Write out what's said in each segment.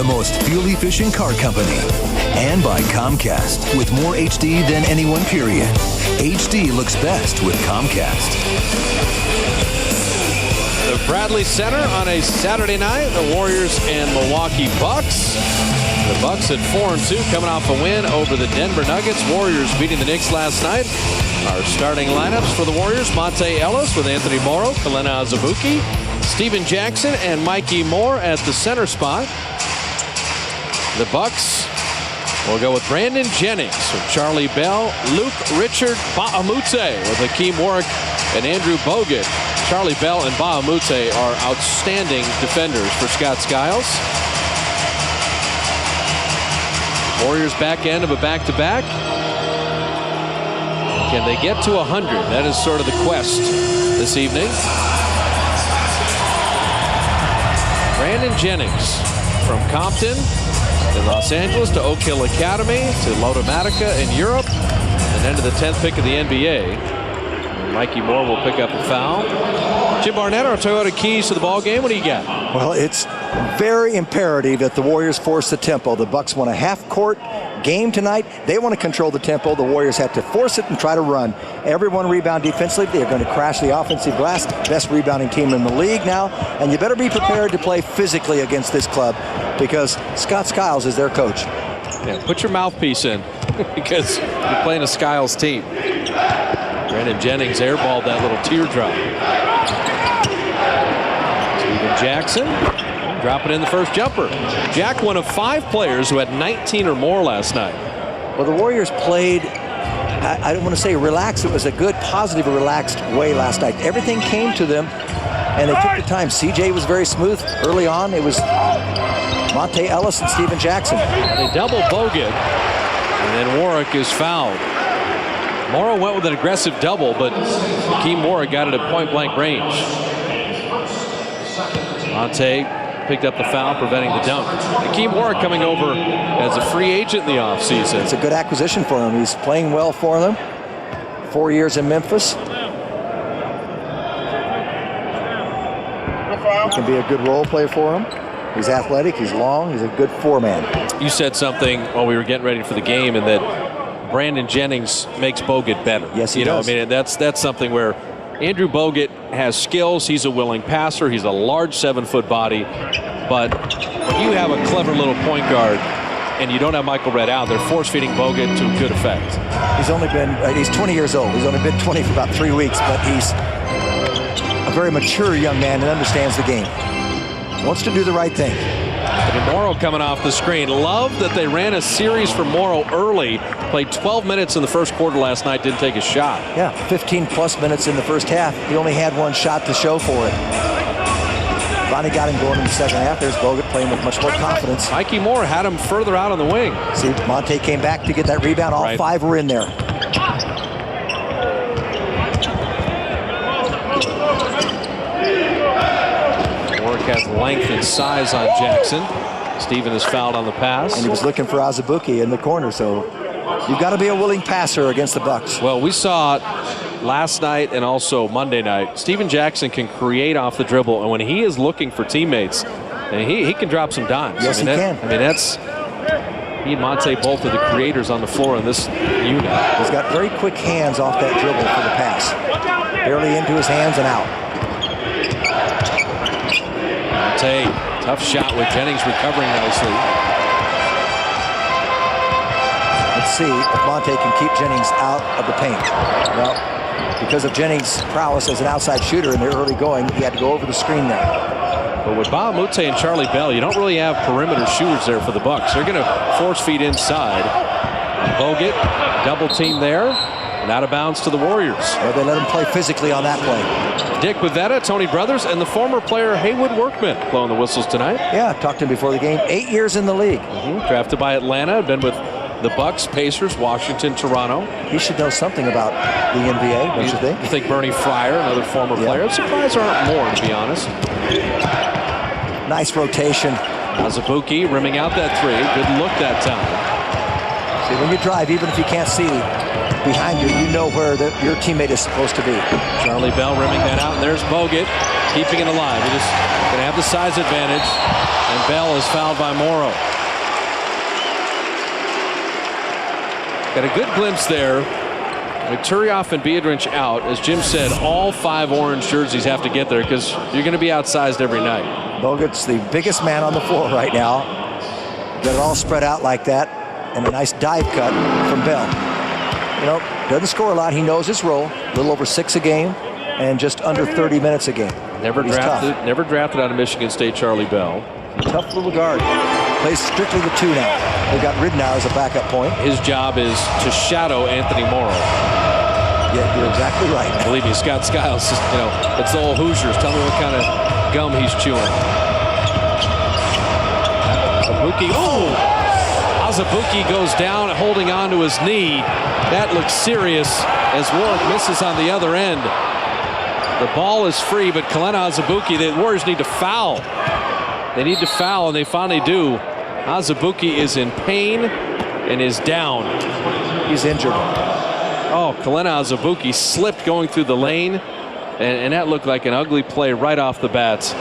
the most fuel-efficient car company. And by Comcast, with more HD than anyone, period. HD looks best with Comcast. The Bradley Center on a Saturday night, the Warriors and Milwaukee Bucks. The Bucks at 4-2, coming off a win over the Denver Nuggets. Warriors beating the Knicks last night. Our starting lineups for the Warriors: Monte Ellis with Anthony Morrow, Kelena Azubuike, Steven Jackson, and Mikey Moore at the center spot. The Bucks will go with Brandon Jennings, with Charlie Bell, Luke Richard, Bahamute with Hakeem Warwick and Andrew Bogut. Charlie Bell and Bahamute are outstanding defenders for Scott Skiles. Warriors back end of a back-to-back. Can they get to 100? That is sort of the quest this evening. Brandon Jennings from Compton in Los Angeles to Oak Hill Academy to Lottomatica in Europe, and then to the 10th pick of the NBA. And Mikey Moore will pick up a foul. Jim Barnett, our Toyota keys to the ball game. What do you got? Well, it's very imperative that the Warriors force the tempo. The Bucks want a half-court game tonight. They want to control the tempo. The Warriors have to force it and try to run. Everyone rebound defensively. They're going to crash the offensive glass. Best rebounding team in the league now. And you better be prepared to play physically against this club, because Scott Skiles is their coach. Yeah, put your mouthpiece in because you're playing a Skiles team. Brandon Jennings airballed that little teardrop. Steven Jackson dropping in the first jumper. Jack, one of 5 players who had 19 or more last night. Well, the Warriors played, I don't want to say relaxed. It was a good, positive, relaxed way last night. Everything came to them, and they took the time. CJ was very smooth early on. It was Monte Ellis and Steven Jackson. They double Bogut, and then Warwick is fouled. Morrow went with an aggressive double, but Hakeem Warwick got it at point-blank range. Monte picked up the foul, preventing the dunk. Hakeem Warwick coming over as a free agent in the offseason. It's a good acquisition for him. He's playing well for them. 4 years in Memphis. He can be a good role player for him. He's athletic, he's long, he's a good 4-man. You said something while we were getting ready for the game, and that Brandon Jennings makes Bogut better. Yes, he does. I mean, that's something where Andrew Bogut has skills. He's a willing passer. He's a large 7-foot body. But when you have a clever little point guard and you don't have Michael Redd out, they're force-feeding Bogut to good effect. He's only been, he's 20 years old. He's only been 20 for about 3 weeks, but he's a very mature young man and understands the game. Wants to do the right thing. And Morrow coming off the screen. Love that they ran a series for Morrow early. Played 12 minutes in the first quarter last night, didn't take a shot. Yeah, 15-plus minutes in the first half. He only had 1 shot to show for it. Finally got him going in the second half. There's Bogut playing with much more confidence. Mikey Moore had him further out on the wing. See, Monte came back to get that rebound. All 5 were in there. Has length and size on Jackson. Steven is fouled on the pass. And he was looking for Azubuike in the corner, so you've got to be a willing passer against the Bucks. Well, we saw it last night and also Monday night. Steven Jackson can create off the dribble, and when he is looking for teammates, and he can drop some dimes. Yes, he can. I mean, that's he and Monte, both of the creators on the floor in this unit. He's got very quick hands off that dribble for the pass. Barely into his hands and out. Monte, tough shot with Jennings recovering nicely. Let's see if Monte can keep Jennings out of the paint. Well, because of Jennings' prowess as an outside shooter in the early going, he had to go over the screen there. But with Bahamute and Charlie Bell, you don't really have perimeter shooters there for the Bucks. They're going to force feed inside. Bogut, double team there, and out of bounds to the Warriors. Well, they let him play physically on that play. Dick Bavetta, Tony Brothers, and the former player Haywood Workman blowing the whistles tonight. Yeah, talked to him before the game. 8 years in the league. Drafted by Atlanta, been with the Bucks, Pacers, Washington, Toronto. He should know something about the NBA, don't you think? You think Bernie Fryer, another former player? I'm surprised there aren't more, to be honest. Nice rotation. Azubuike rimming out that 3. Good look that time. See, when you drive, even if you can't see behind you, you know where your teammate is supposed to be. Charlie Bell rimming that out, and there's Bogut keeping it alive. He just going to have the size advantage, and Bell is fouled by Morrow. Got a good glimpse there. With Turioff and Biedrins out, as Jim said, all 5 orange jerseys have to get there because you're going to be outsized every night. Bogut's the biggest man on the floor right now. Got it all spread out like that, and a nice dive cut from Bell. You know, doesn't score a lot. He knows his role. A little over 6 a game, and just under 30 minutes a game. Never drafted out of Michigan State, Charlie Bell. Tough little guard. Plays strictly the 2 now. They got Ridnour as a backup point. His job is to shadow Anthony Morrow. Yeah, you're exactly right. Believe me, Scott Skiles, you know, it's the old Hoosiers. Tell me what kind of gum he's chewing. Azubuike, Azubuike goes down, holding on to his knee. That looks serious as Warwick misses on the other end. The ball is free, but Kelena Azubuike, the Warriors need to foul. They need to foul, and they finally do. Azubuike is in pain and is down. He's injured. Oh, Kelena Azubuike slipped going through the lane, and that looked like an ugly play right off the bat.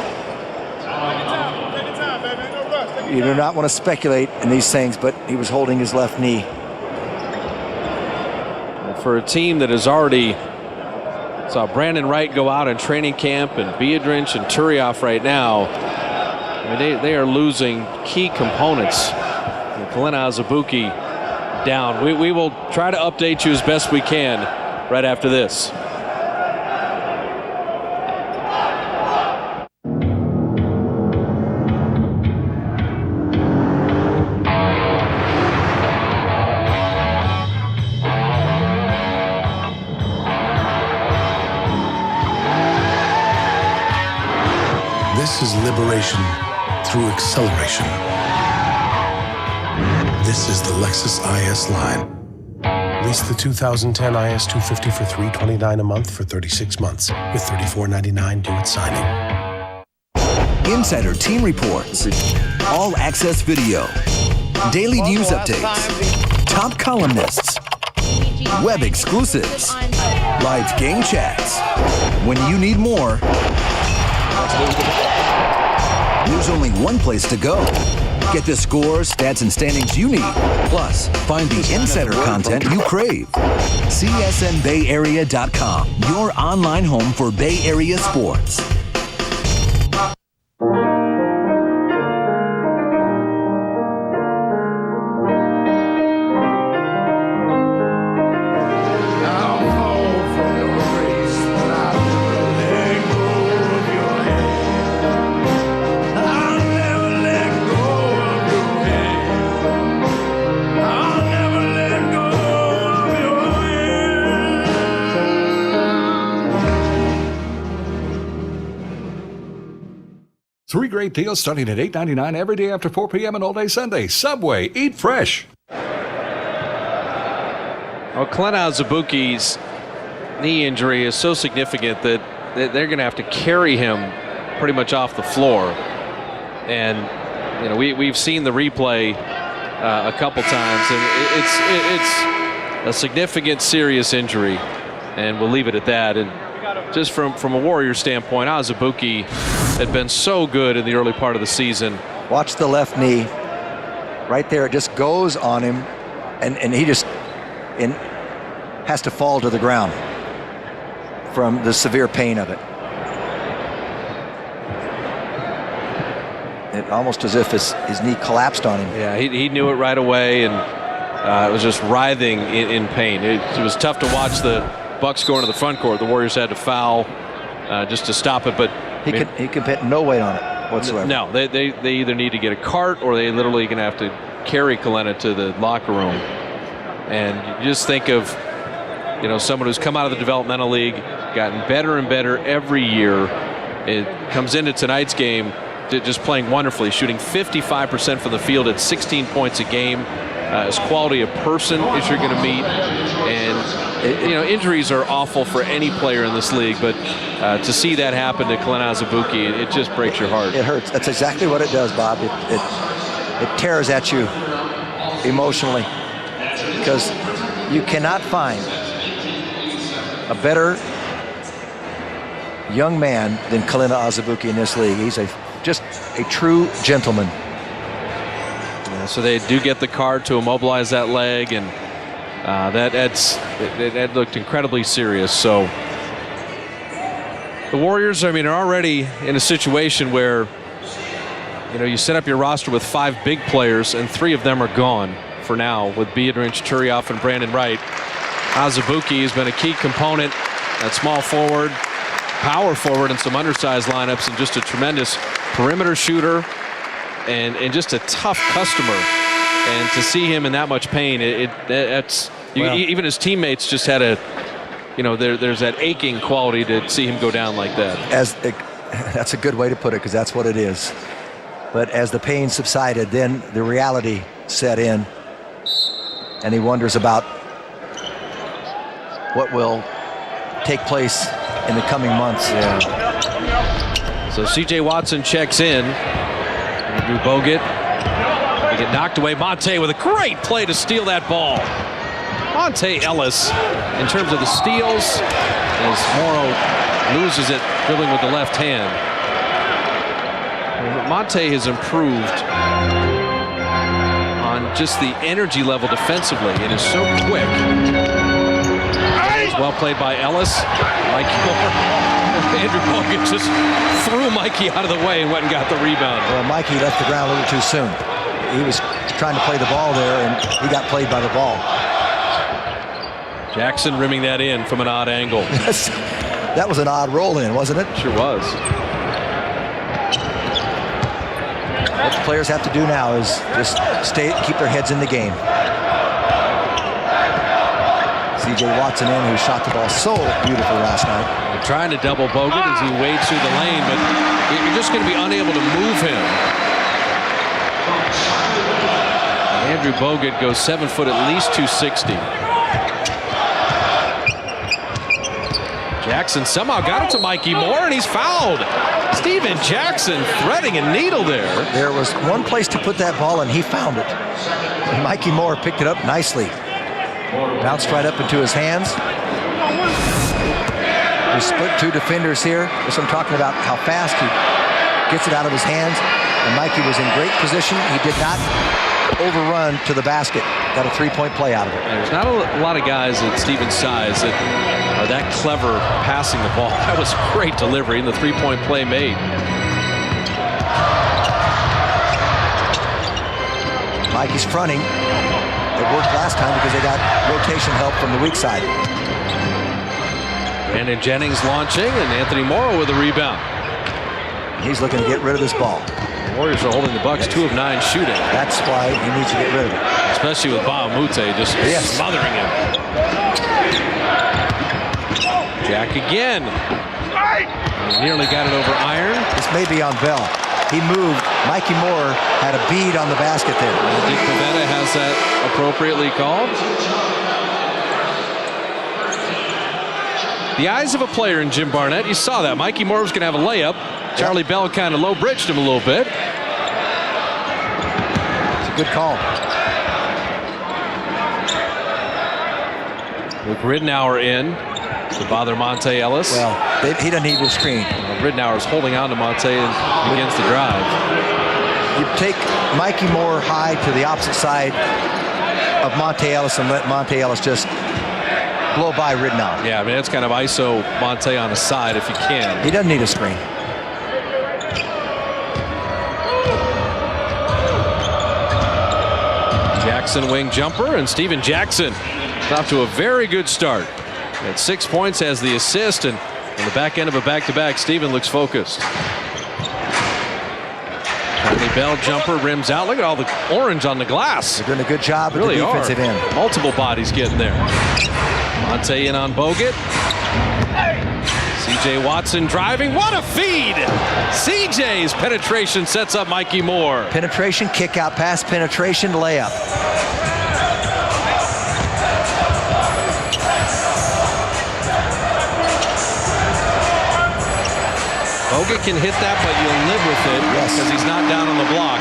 You do not want to speculate in these things, but he was holding his left knee. For a team that has already saw Brandon Wright go out in training camp and Biedrins and Turioff right now, I mean, they are losing key components. Kelena Azubuike down. We will try to update you as best we can right after this. This is liberation through acceleration. This is the Lexus IS line. Lease the 2010 IS 250 for $329 a month for 36 months with $34.99 due at signing. Insider team reports, all access video, daily news updates, top columnists, web exclusives, live game chats. When you need more, there's only one place to go. Get the scores, stats, and standings you need. Plus, find the insider content you crave. CSNBayArea.com, your online home for Bay Area sports. Three great deals starting at $8.99 every day after 4 p.m. and all day Sunday. Subway, eat fresh. Well, Kelena Azubuike's knee injury is so significant that they're going to have to carry him pretty much off the floor. And you know, we've seen the replay a couple times, and it's a significant, serious injury, and we'll leave it at that. And just from a Warrior standpoint, Azubuike had been so good in the early part of the season. Watch the left knee. Right there, it just goes on him, and he just has to fall to the ground from the severe pain of it. It almost as if his knee collapsed on him. Yeah, he knew it right away, and it was just writhing in pain. It was tough to watch the Bucks go into the front court. The Warriors had to foul just to stop it, but he can put no weight on it whatsoever. No, they either need to get a cart or they literally going to have to carry Kelena to the locker room. And you just think of, you know, someone who's come out of the developmental league, gotten better and better every year. It comes into tonight's game just playing wonderfully, shooting 55% from the field at 16 points a game. As quality a person as you're going to meet, and you know, injuries are awful for any player in this league, but to see that happen to Kelena Azubuike, it just breaks your heart. It hurts. That's exactly what it does, Bob. It tears at you emotionally. because you cannot find a better young man than Kalina Azubuike in this league. He's just a true gentleman. Yeah, so they do get the card to immobilize that leg, and that looked incredibly serious. So the Warriors, I mean, are already in a situation where, you know, you set up your roster with 5 big players, and 3 of them are gone for now, with Biedrins, Turioff, and Brandon Wright. Azubuike has been a key component at small forward, power forward, and some undersized lineups, and just a tremendous perimeter shooter and just a tough customer. And to see him in that much pain, even his teammates just had a, you know, there's that aching quality to see him go down like that. That's a good way to put it, because that's what it is. But as the pain subsided, then the reality set in, and he wonders about what will take place in the coming months. Yeah. So C.J. Watson checks in. Andrew Bogut. They get knocked away. Monte with a great play to steal that ball. Monte Ellis, in terms of the steals, as Morrow loses it, dribbling with the left hand. Monte has improved on just the energy level defensively and is so quick. It's well played by Ellis. Mikey Moore. Andrew Bogut just threw Mikey out of the way and went and got the rebound. Well, Mikey left the ground a little too soon. He was trying to play the ball there, and he got played by the ball. Jackson rimming that in from an odd angle. That was an odd roll in, wasn't it? Sure was. What the players have to do now is just keep their heads in the game. C.J. Watson who shot the ball so beautiful last night. They're trying to double Bogut as he wades through the lane, but you're just going to be unable to move him. Andrew Bogut goes 7 foot, at least 260. Jackson somehow got it to Mikey Moore, and he's fouled. Steven Jackson threading a needle there. There was one place to put that ball, and he found it. And Mikey Moore picked it up nicely. Bounced right up into his hands. We split 2 defenders here. That's what I'm talking about, how fast he gets it out of his hands. And Mikey was in great position. He did not overrun to the basket. Got a 3-point play out of it. There's not a lot of guys at Steven's size that are that clever passing the ball. That was great delivery, and the 3-point play made. Mikey's fronting. It worked last time because they got rotation help from the weak side. Brandon Jennings launching, and Anthony Morrow with a rebound. He's looking to get rid of this ball. The Warriors are holding the Bucks 2 of 9 shooting. That's why he needs to get rid of it. Especially with Bahamute just smothering him. Jack again. He nearly got it over iron. This may be on Bell. He moved. Mikey Moore had a bead on the basket there. Dick Pavetta has that appropriately called. The eyes of a player in Jim Barnett. You saw that. Mikey Moore was going to have a layup. Charlie Bell kind of low-bridged him a little bit. It's a good call. Luke Ridnour in to bother Monte Ellis. Well, he doesn't need a screen. Ridnour's holding on to Monte and begins the drive. You take Mikey Moore high to the opposite side of Monte Ellis and let Monte Ellis just blow by Ridnour. Yeah, I mean, that's kind of ISO Monte on the side if you can. He doesn't need a screen. Jackson wing jumper, and Steven Jackson off to a very good start. At 6 points, has the assist, and on the back end of a back-to-back, Steven looks focused. Charlie Bell jumper rims out. Look at all the orange on the glass. They're doing a good job at Really the defensive end. Multiple bodies getting there. Monte in on Bogut. C.J. Watson driving. What a feed! C.J.'s penetration sets up Mikey Moore. Penetration, kick out pass, penetration, layup. Bogut can hit that, but you'll live with it because he's not down on the block.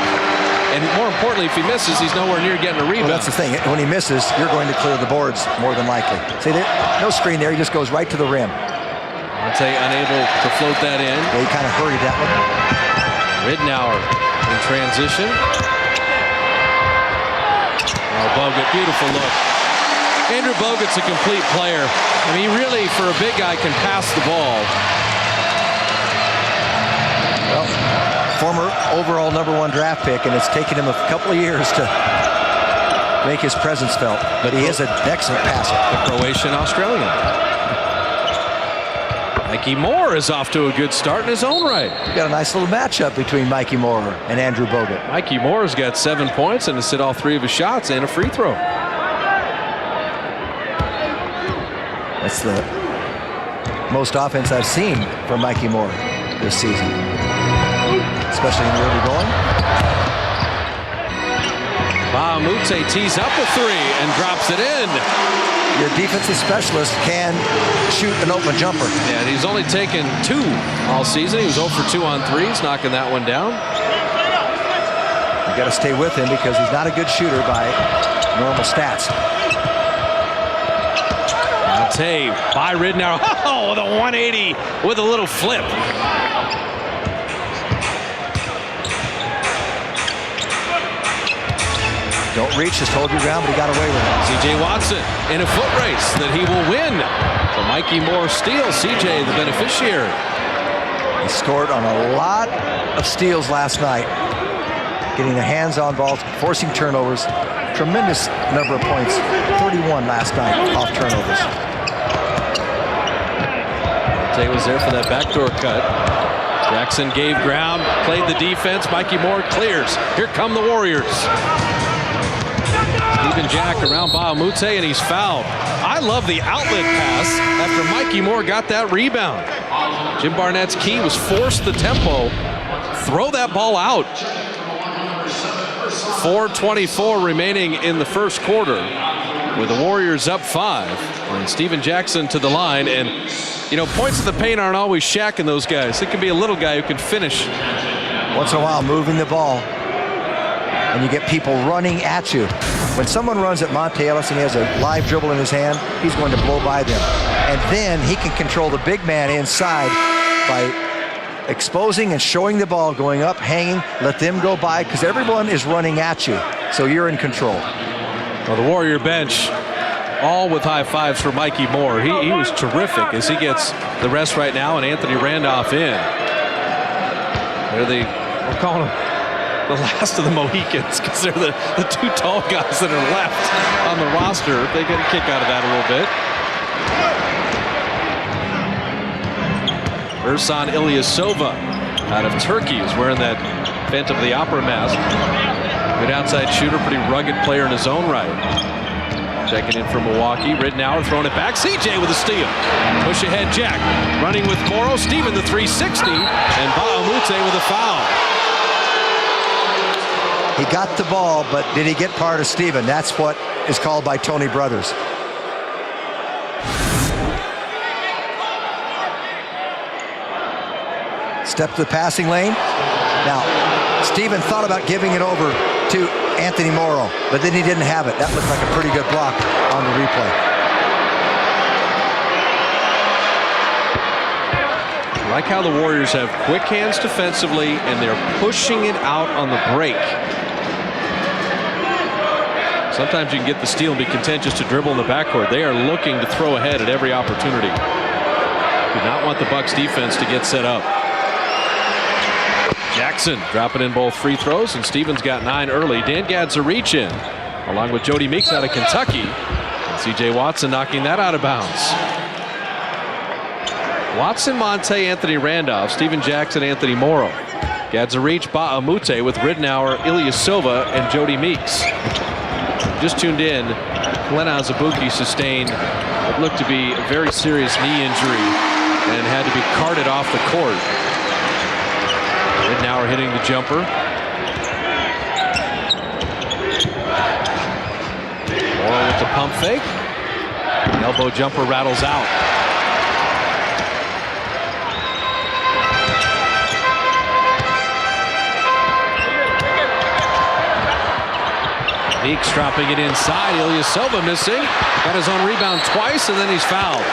And more importantly, if he misses, he's nowhere near getting a rebound. Well, that's the thing. When he misses, you're going to clear the boards more than likely. See, there, no screen there. He just goes right to the rim. Monte unable to float that in. Yeah, he kind of hurried that one. Ridnour in transition. Oh, Bogut, beautiful look. Andrew Bogut's a complete player. I mean, he really, for a big guy, can pass the ball. Well, former overall #1 draft pick, and it's taken him a couple of years to make his presence felt. But he is an excellent passer. The Croatian-Australian. Mikey Moore is off to a good start in his own right. We've got a nice little matchup between Mikey Moore and Andrew Bogut. Mikey Moore's got 7 points and has hit all 3 of his shots and a free throw. That's the most offense I've seen from Mikey Moore this season, especially in the early going. Bahamute tees up a 3 and drops it in. Your defensive specialist can shoot an open jumper. Yeah, and he's only taken 2 all season. He was 0 for 2 on 3s, knocking that one down. You got to stay with him because he's not a good shooter by normal stats. Monte by Ridnour. Oh, the 180 with a little flip. Don't reach, just hold your ground, but he got away with it. C.J. Watson in a foot race that he will win. The Mikey Moore steal. C.J. the beneficiary. He scored on a lot of steals last night, getting the hands-on balls, forcing turnovers. Tremendous number of points, 31 last night off turnovers. Monte was there for that backdoor cut. Jackson gave ground, played the defense. Mikey Moore clears. Here come the Warriors. Steven Jack around Bahamute, and he's fouled. I love the outlet pass after Mikey Moore got that rebound. Jim Barnett's key was force the tempo, throw that ball out. 4:24 remaining in the first quarter with the Warriors up 5. And Steven Jackson to the line. And, you know, points in the paint aren't always Shaq and those guys. It can be a little guy who can finish. Once in a while, moving the ball, and you get people running at you. When someone runs at Monte Ellis and he has a live dribble in his hand, he's going to blow by them. And then he can control the big man inside by exposing and showing the ball, going up, hanging, let them go by, because everyone is running at you. So you're in control. Well, the Warrior bench, all with high fives for Mikey Moore. He was terrific as he gets the rest right now, and Anthony Randolph in. We're calling them the last of the Mohicans because they're the 2 tall guys that are left on the roster. They get a kick out of that a little bit. Ersan Ilyasova out of Turkey is wearing that Phantom of the Opera mask. Good outside shooter, pretty rugged player in his own right. Checking in for Milwaukee. Ridnour throwing it back. CJ with a steal. Push ahead Jack. Running with Morrow. Steven the 360. And Bahamute with a foul. He got the ball, but did he get part of Steven? That's what is called by Tony Brothers. Step to the passing lane. Now, Steven thought about giving it over to Anthony Morrow, but then he didn't have it. That looked like a pretty good block on the replay. I like how the Warriors have quick hands defensively, and they're pushing it out on the break. Sometimes you can get the steal and be content just to dribble in the backcourt. They are looking to throw ahead at every opportunity. Do not want the Bucks defense to get set up. Jackson dropping in both free throws, and Stevens got 9 early. Dan Gadd's a reach in, along with Jody Meeks out of Kentucky. And C.J. Watson knocking that out of bounds. Watson, Monte, Anthony Randolph, Steven Jackson, Anthony Morrow. Gadd's a reach, Bahamute with Ridnour, Ilyasova, and Jody Meeks. Just tuned in, Glenn Azubuike sustained what looked to be a very serious knee injury and had to be carted off the court. Ridnour hitting the jumper. Morrow with the pump fake. The elbow jumper rattles out. Meeks dropping it inside. Ilyasova missing. Got his own rebound twice, and then he's fouled.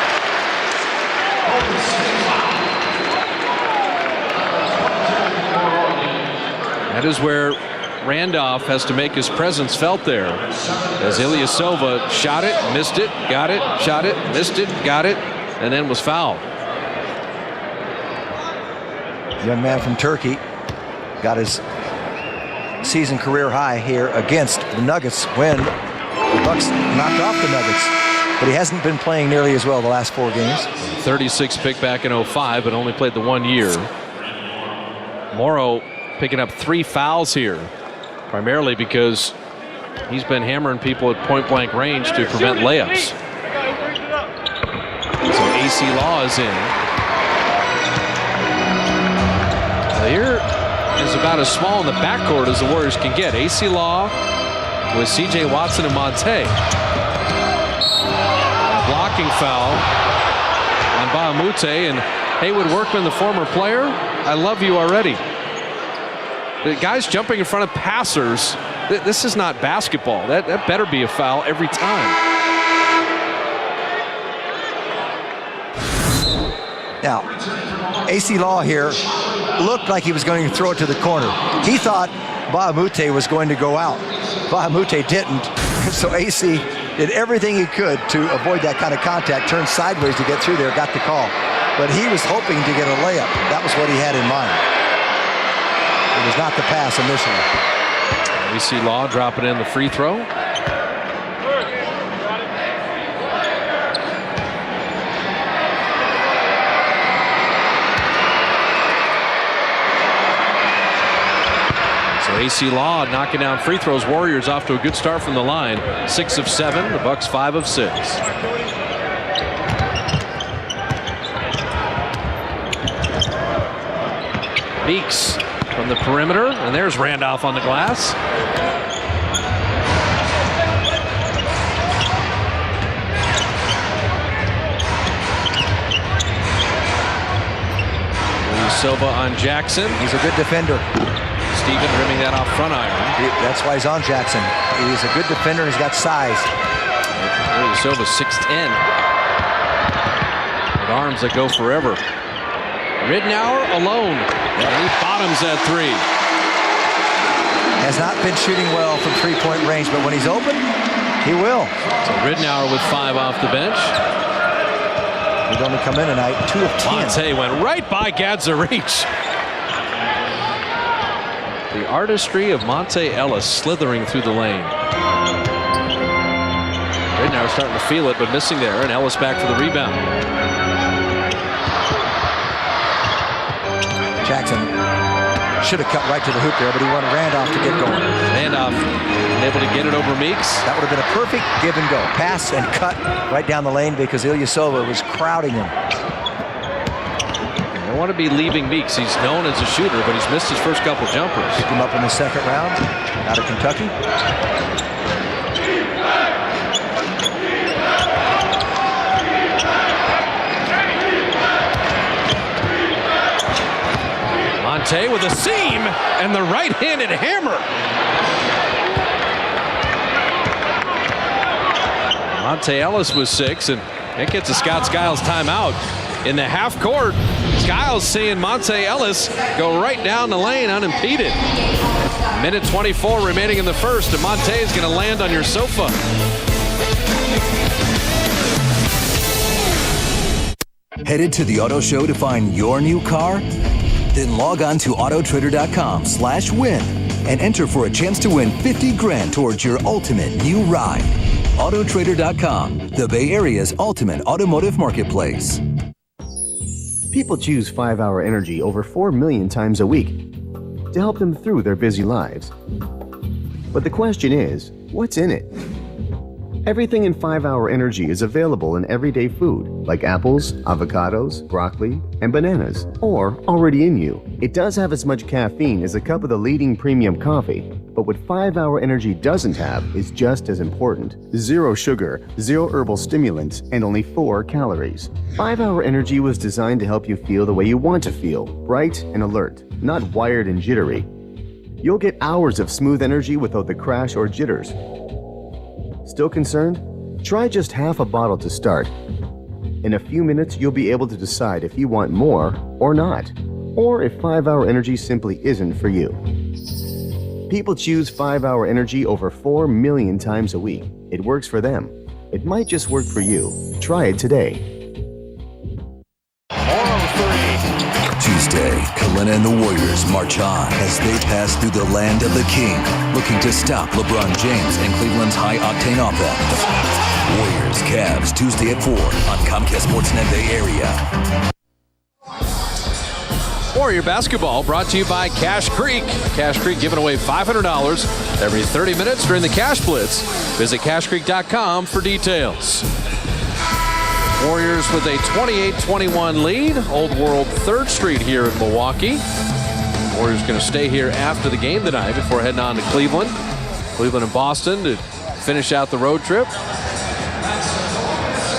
That is where Randolph has to make his presence felt there. As Ilyasova shot it, missed it, got it, shot it, missed it, got it, and then was fouled. Young man from Turkey got his season career high here against the Nuggets when the Bucks knocked off the Nuggets. But he hasn't been playing nearly as well the last 4 games. 36 pick back in 05, but only played the 1 year. Morrow picking up 3 fouls here, primarily because he's been hammering people at point-blank range to prevent layups. So AC Law is in. Now here is about as small in the backcourt as the Warriors can get. AC Law with C.J. Watson and Monte. A blocking foul on Bahamute, and Haywood Workman, the former player, I love you already. The guys jumping in front of passers, this is not basketball. That better be a foul every time. Now, AC Law here looked like he was going to throw it to the corner. He thought Bahamute was going to go out. Bahamute didn't, so AC did everything he could to avoid that kind of contact, turned sideways to get through there, got the call. But he was hoping to get a layup. That was what he had in mind. It was not the pass initially. We see Law dropping in the free throw. So AC Law knocking down free throws. Warriors off to a good start from the line. 6 of 7. The Bucks 5 of 6. Meeks from the perimeter, and there's Randolph on the glass. Silva on Jackson. He's a good defender. Steven rimming that off front iron. That's why he's on Jackson. He's a good defender. He's got size. Silva 6'10". With arms that go forever. Ridnour alone. And he bottoms that 3. Has not been shooting well from 3-point range, but when he's open, he will. So Ridnour with 5 off the bench. He's only come in tonight, 2 of 10. Monte went right by Gadzarich. The artistry of Monte Ellis slithering through the lane. Ridnour starting to feel it, but missing there, and Ellis back for the rebound. Jackson should have cut right to the hoop there, but he wanted Randolph to get going. Randolph able to get it over Meeks. That would have been a perfect give and go. Pass and cut right down the lane because Ilyasova was crowding him. I don't want to be leaving Meeks. He's known as a shooter, but he's missed his first couple jumpers. Picked him up in the 2nd round out of Kentucky. Monte with a seam and the right-handed hammer. Monte Ellis was 6, and that gets a Scott Skiles timeout. In the half court, Skiles seeing Monte Ellis go right down the lane unimpeded. Minute 24 remaining in the first, and Monte is going to land on your sofa. Headed to the auto show to find your new car? Then log on to autotrader.com/win and enter for a chance to win 50 grand towards your ultimate new ride. Autotrader.com, the Bay Area's ultimate automotive marketplace. People choose 5-Hour Energy over 4 million times a week to help them through their busy lives. But the question is, what's in it? Everything in 5-Hour Energy is available in everyday food, like apples, avocados, broccoli, and bananas, or already in you. It does have as much caffeine as a cup of the leading premium coffee, but what 5-Hour Energy doesn't have is just as important. 0 sugar, 0 herbal stimulants, and only 4 calories. 5-Hour Energy was designed to help you feel the way you want to feel, bright and alert, not wired and jittery. You'll get hours of smooth energy without the crash or jitters. Still concerned? Try just half a bottle to start. In a few minutes, you'll be able to decide if you want more or not, or if 5-hour energy simply isn't for you. People choose 5-hour energy over 4 million times a week. It works for them. It might just work for you. Try it today. Tuesday, Kalina and the Warriors march on as they pass through the land of the king, looking to stop LeBron James and Cleveland's high-octane offense. Warriors, Cavs, Tuesday at 4 on Comcast Sportsnet Bay Area. Warrior basketball brought to you by Cash Creek. Cash Creek giving away $500 every 30 minutes during the Cash Blitz. Visit cashcreek.com for details. Warriors with a 28-21 lead. Old World 3rd Street here in Milwaukee. Warriors going to stay here after the game tonight before heading on to Cleveland. Cleveland and Boston to finish out the road trip.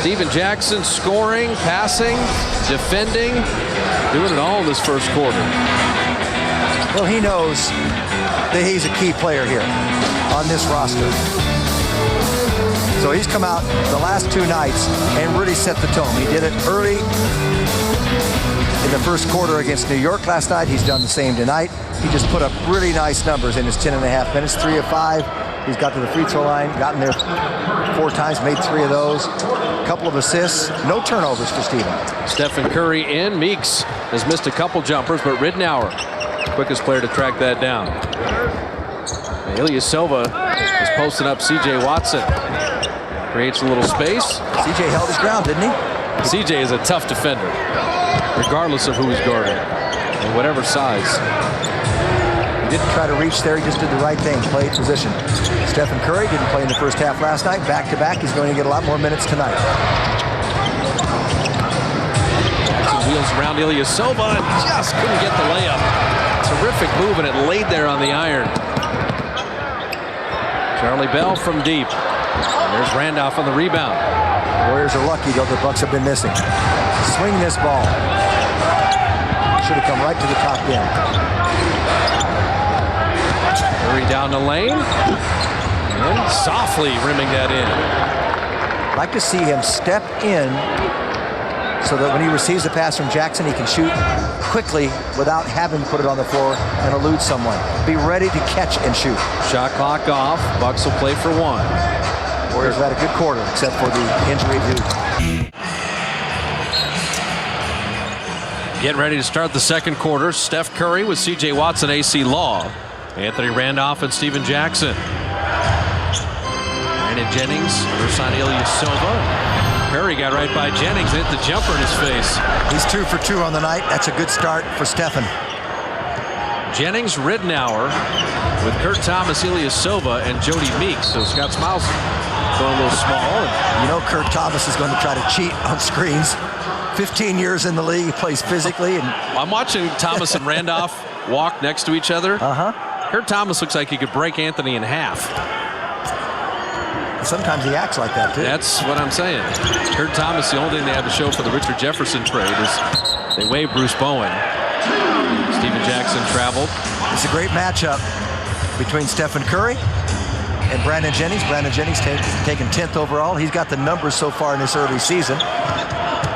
Steven Jackson scoring, passing, defending, doing it all in this first quarter. Well, he knows that he's a key player here on this roster. So he's come out the last 2 nights and really set the tone. He did it early in the first quarter against New York last night. He's done the same tonight. He just put up really nice numbers in his 10.5 minutes, 3 of 5. He's got to the free throw line, gotten there 4 times, made 3 of those. A couple of assists, no turnovers for Steven. Stephen Curry in. Meeks has missed a couple jumpers, but Ridnour, quickest player to track that down. Ilyasova is posting up C.J. Watson. Creates a little space. C.J. held his ground, didn't he? C.J. is a tough defender, regardless of who he's guarding, and whatever size. He didn't try to reach there. He just did the right thing, played position. Stephen Curry didn't play in the first half last night. Back-to-back, he's going to get a lot more minutes tonight. Wheels around Ilyasova and just couldn't get the layup. Terrific move, and it laid there on the iron. Charlie Bell from deep. There's Randolph on the rebound. The Warriors are lucky, though, the Bucks have been missing. Swing this ball. Should have come right to the top end. Curry down the lane. And softly rimming that in. I'd like to see him step in so that when he receives a pass from Jackson, he can shoot quickly without having to put it on the floor and elude someone. Be ready to catch and shoot. Shot clock off. Bucks will play for 1. Warriors have had a good quarter, except for the injury due. Getting ready to start the second quarter. Steph Curry with C.J. Watson, A.C. Law. Anthony Randolph and Steven Jackson. Brandon Jennings versus Ilyasova. Curry got right by Jennings, hit the jumper in his face. He's 2 for 2 on the night. That's a good start for Stephen. Jennings, Ridnour with Kurt Thomas, Ilyasova, and Jody Meeks. So Scott Smiles going a little small. You know Kurt Thomas is going to try to cheat on screens. 15 years in the league, he plays physically. And I'm watching Thomas and Randolph walk next to each other. Kurt Thomas looks like he could break Anthony in half. Sometimes he acts like that, too. That's what I'm saying. Kurt Thomas, the only thing they have to show for the Richard Jefferson trade is they waived Bruce Bowen. Steven Jackson traveled. It's a great matchup between Stephen Curry and Brandon Jennings. Brandon Jennings taken 10th overall. He's got the numbers so far in this early season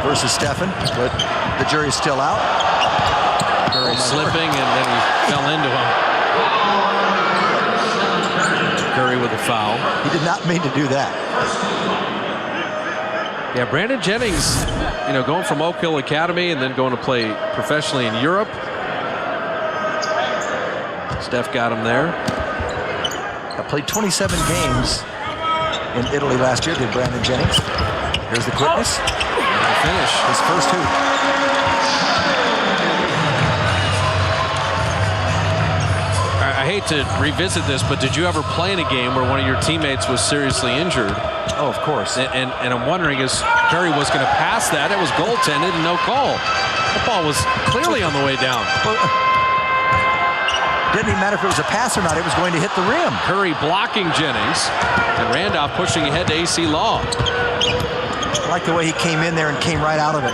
versus Stephen, but the jury's still out. Curry slipping, and then he fell into him. Curry with a foul. He did not mean to do that. Yeah, Brandon Jennings, going from Oak Hill Academy and then going to play professionally in Europe. Steph got him there. I played 27 games in Italy last year, did Brandon Jennings. Here's the quickness. Finish. His first hoop. I hate to revisit this, but did you ever play in a game where one of your teammates was seriously injured? Oh, of course. And I'm wondering, as Curry was going to pass that, it was goaltended and no call. The ball was clearly on the way down. Well, didn't even matter if it was a pass or not. It was going to hit the rim. Curry blocking Jennings, and Randolph pushing ahead to A.C. Law. I like the way he came in there and came right out of it.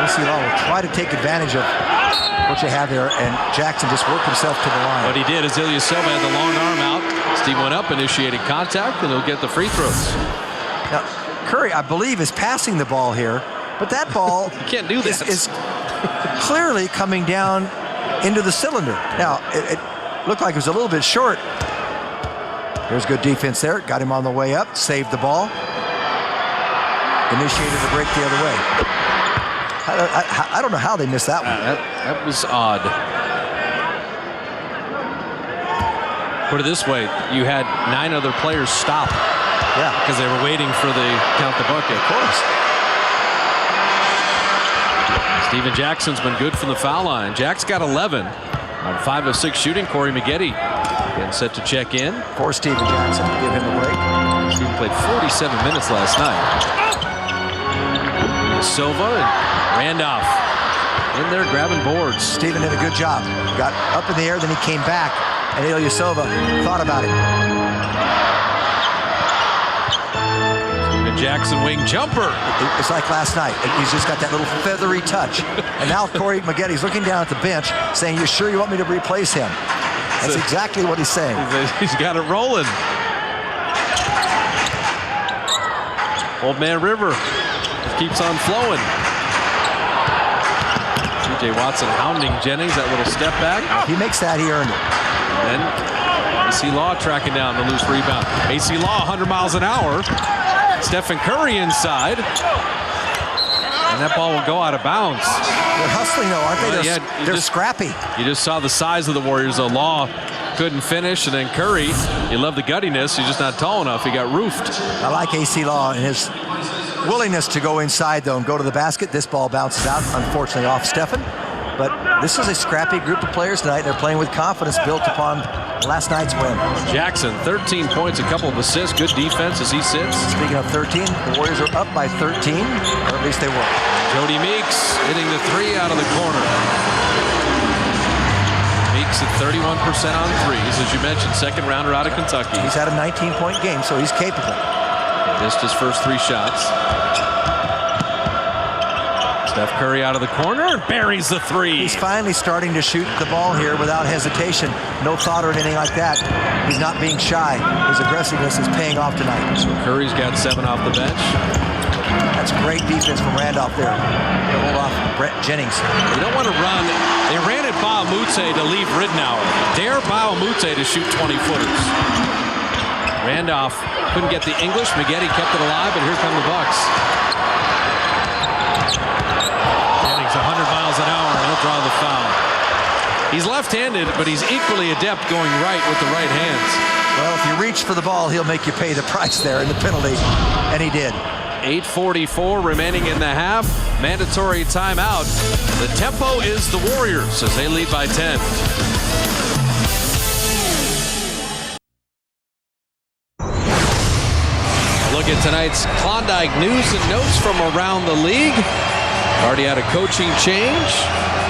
A.C. Law will try to take advantage of what you have there, and Jackson just worked himself to the line. What he did is Ilyasova had the long arm out. Steve went up, initiated contact, and he'll get the free throws. Now, Curry, I believe, is passing the ball here, but that ball You can't do this. is clearly coming down into the cylinder. Now, it looked like it was a little bit short. There's good defense there. Got him on the way up, saved the ball. Initiated the break the other way. I don't know how they missed that one. That was odd. Put it this way, you had 9 other players stop. Yeah. Because they were waiting for the count the bucket. Of course. Steven Jackson's been good from the foul line. Jack's got 11 on 5 of 6 shooting. Corey Maggette getting set to check in. For Steven Jackson to give him a break. Steven played 47 minutes last night. Silva and Randolph in there grabbing boards. Steven did a good job. Got up in the air, then he came back, and Ilyasova thought about it. Steven Jackson wing jumper. It's like last night. He's just got that little feathery touch. And now Corey Maggette's looking down at the bench saying, "You sure you want me to replace him?" That's exactly what he's saying. He's got it rolling. Old Man River keeps on flowing. C.J. Watson hounding Jennings, that little step back. If he makes that, he earned it. And then AC Law tracking down the loose rebound. AC Law 100 miles an hour. Stephen Curry inside. And that ball will go out of bounds. They're hustling, though, aren't they? They're scrappy. You just saw the size of the Warriors. The Law couldn't finish, and then Curry, you love the guttiness. He's just not tall enough. He got roofed. I like AC Law and his willingness to go inside, though, and go to the basket. This ball bounces out, unfortunately, off Stephen. But this is a scrappy group of players tonight. They're playing with confidence built upon last night's win. Jackson, 13 points, a couple of assists. Good defense as he sits. Speaking of 13, the Warriors are up by 13, or at least they were. Jody Meeks hitting the 3 out of the corner. Meeks at 31% on threes. As you mentioned, second rounder out of Kentucky. He's had a 19-point game, so he's capable. Missed his first 3 shots. Steph Curry out of the corner, buries the 3. He's finally starting to shoot the ball here without hesitation. No thought or anything like that. He's not being shy. His aggressiveness is paying off tonight. So Curry's got 7 off the bench. That's great defense from Randolph there. To hold off Jennings. You don't want to run. They ran at Baamute to leave Ridnour. Dare Baamute to shoot 20-footers. Randolph couldn't get the English. Maggette kept it alive, but here come the Bucks. Jennings 100 miles an hour, and he'll draw the foul. He's left-handed, but he's equally adept going right with the right hands. Well, if you reach for the ball, he'll make you pay the price there in the penalty, and he did. 8:44 remaining in the half. Mandatory timeout. The tempo is the Warriors as they lead by 10. Look at tonight's Klondike news and notes from around the league. Already had a coaching change.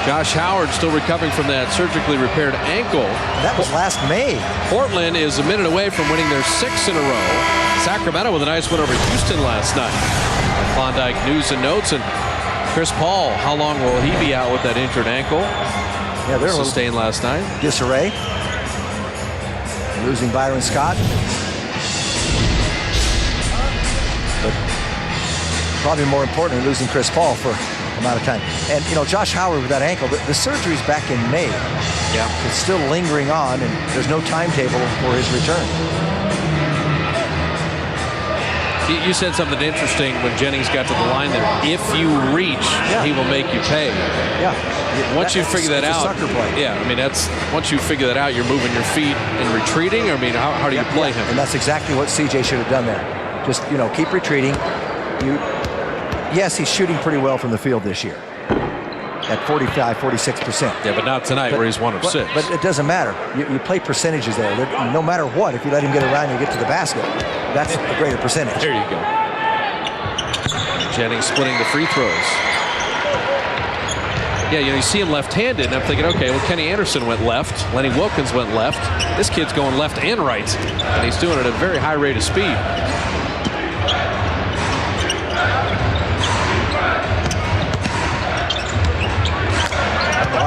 Josh Howard still recovering from that surgically repaired ankle. That was last May. Portland is a minute away from winning their 6th in a row. Sacramento with a nice win over Houston last night. Klondike news and notes. And Chris Paul, how long will he be out with that injured ankle? Yeah, they're sustained last night. Disarray. Losing Byron Scott. But probably more importantly, losing Chris Paul for amount of time. And, you know, Josh Howard with that ankle, the surgery's back in May. Yeah. It's still lingering on, and there's no timetable for his return. You said something interesting when Jennings got to the line there. If you reach, he will make you pay. Yeah. Once you figure that out, sucker play. Yeah, I mean, once you figure that out, you're moving your feet and retreating. I mean, how do you play him? And that's exactly what CJ should have done there. Just, you know, keep retreating. Yes, he's shooting pretty well from the field this year at 45, 46%. Yeah, but not tonight where he's 1 of 6. But it doesn't matter. You play percentages there. No matter what, if you let him get around and get to the basket, that's a greater percentage. There you go. Jennings splitting the free throws. Yeah, you know, you see him left-handed, and I'm thinking, okay, well, Kenny Anderson went left. Lenny Wilkins went left. This kid's going left and right, and he's doing it at a very high rate of speed.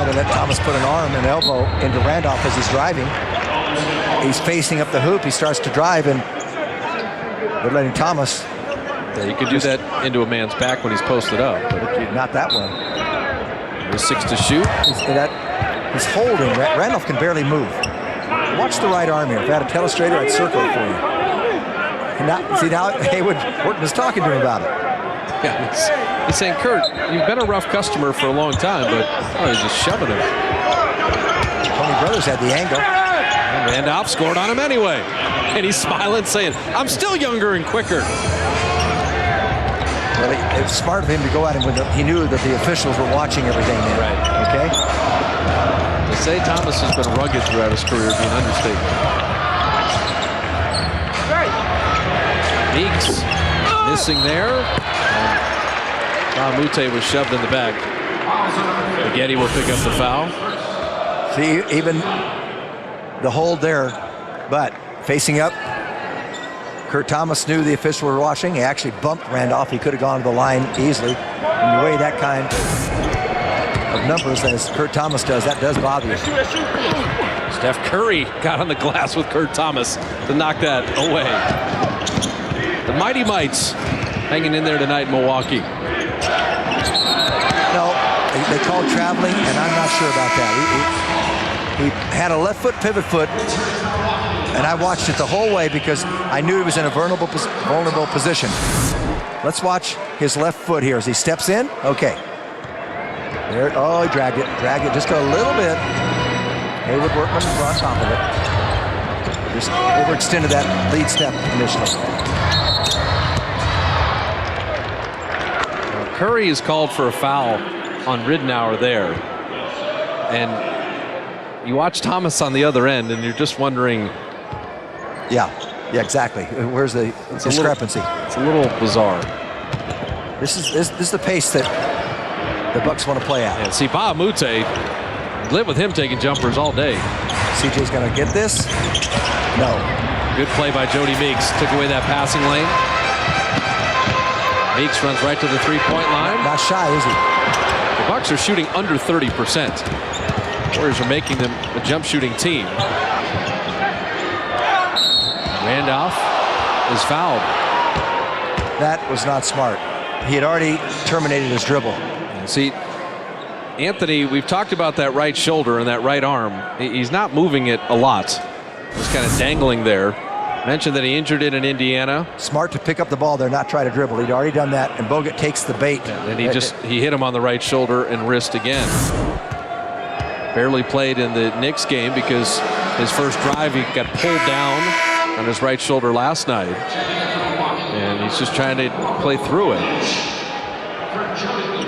They're let Thomas put an arm and elbow into Randolph as he's driving. He's facing up the hoop. He starts to drive, and they're letting Thomas. Yeah, you could do that into a man's back when he's posted up, but not that one. With 6 to shoot. He's holding. Randolph can barely move. Watch the right arm here. If I had a telestrator, I'd circle it for you. And now Haywood Horton is talking to him about it. Yeah, he's saying, Kurt, you've been a rough customer for a long time, but he's just shoving him. Tony Brothers had the angle. And Randolph scored on him anyway. And he's smiling, saying, I'm still younger and quicker. Well, it was smart of him to go at him when he knew that the officials were watching everything there. Right. Okay? To say Thomas has been rugged throughout his career would be an understatement. Meeks missing there. Mute was shoved in the back. Getty will pick up the foul. See, even the hold there, but facing up, Kurt Thomas knew the officials were watching. He actually bumped Randolph. He could have gone to the line easily. When you weigh that kind of numbers as Kurt Thomas does, that does bother you. Steph Curry got on the glass with Kurt Thomas to knock that away. The Mighty Mites hanging in there tonight in Milwaukee. No, they called traveling, and I'm not sure about that. He had a left foot pivot foot, and I watched it the whole way because I knew he was in a vulnerable position. Let's watch his left foot here as he steps in. Okay. There, oh, he dragged it, just a little bit. Haywood Workman on top of it. Just overextended that lead step initially. Curry is called for a foul on Ridnour there. And you watch Thomas on the other end, and you're just wondering. Yeah, exactly. Where's the discrepancy? It's a little bizarre. This is the pace that the Bucks want to play at. Yeah, see, Mute lived with him taking jumpers all day. CJ's going to get this. No. Good play by Jody Meeks. Took away that passing lane. Meeks runs right to the three-point line. Not shy, is he? The Bucks are shooting under 30%. Warriors are making them a jump shooting team. Randolph is fouled. That was not smart. He had already terminated his dribble. See, Anthony, we've talked about that right shoulder and that right arm. He's not moving it a lot. Just kind of dangling there. Mentioned that he injured it in Indiana. Smart to pick up the ball there, not try to dribble. He'd already done that, and Bogut takes the bait. And he hit him on the right shoulder and wrist again. Barely played in the Knicks game because his first drive he got pulled down on his right shoulder last night. And he's just trying to play through it.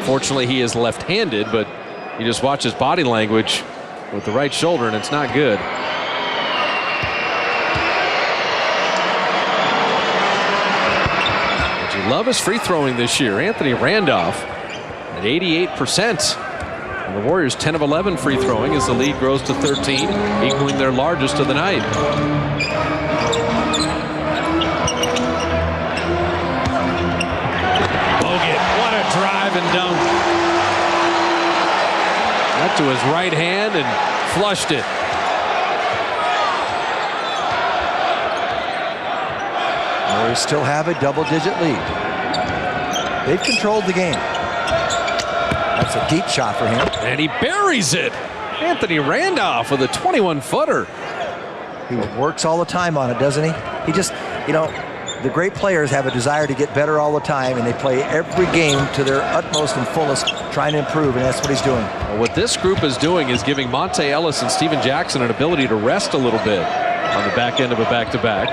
Fortunately, he is left-handed, but you just watch his body language with the right shoulder, and it's not good. But you love his free throwing this year. Anthony Randolph at 88%. And the Warriors 10 of 11 free throwing as the lead grows to 13, equaling their largest of the night. Drive and dunk. That to his right hand and flushed it. Warriors still have a double-digit lead. They've controlled the game. That's a deep shot for him. And he buries it. Anthony Randolph with a 21-footer. He works all the time on it, doesn't he? He just, the great players have a desire to get better all the time, and they play every game to their utmost and fullest, trying to improve, and that's what he's doing. Well, what this group is doing is giving Monte Ellis and Steven Jackson an ability to rest a little bit on the back end of a back-to-back.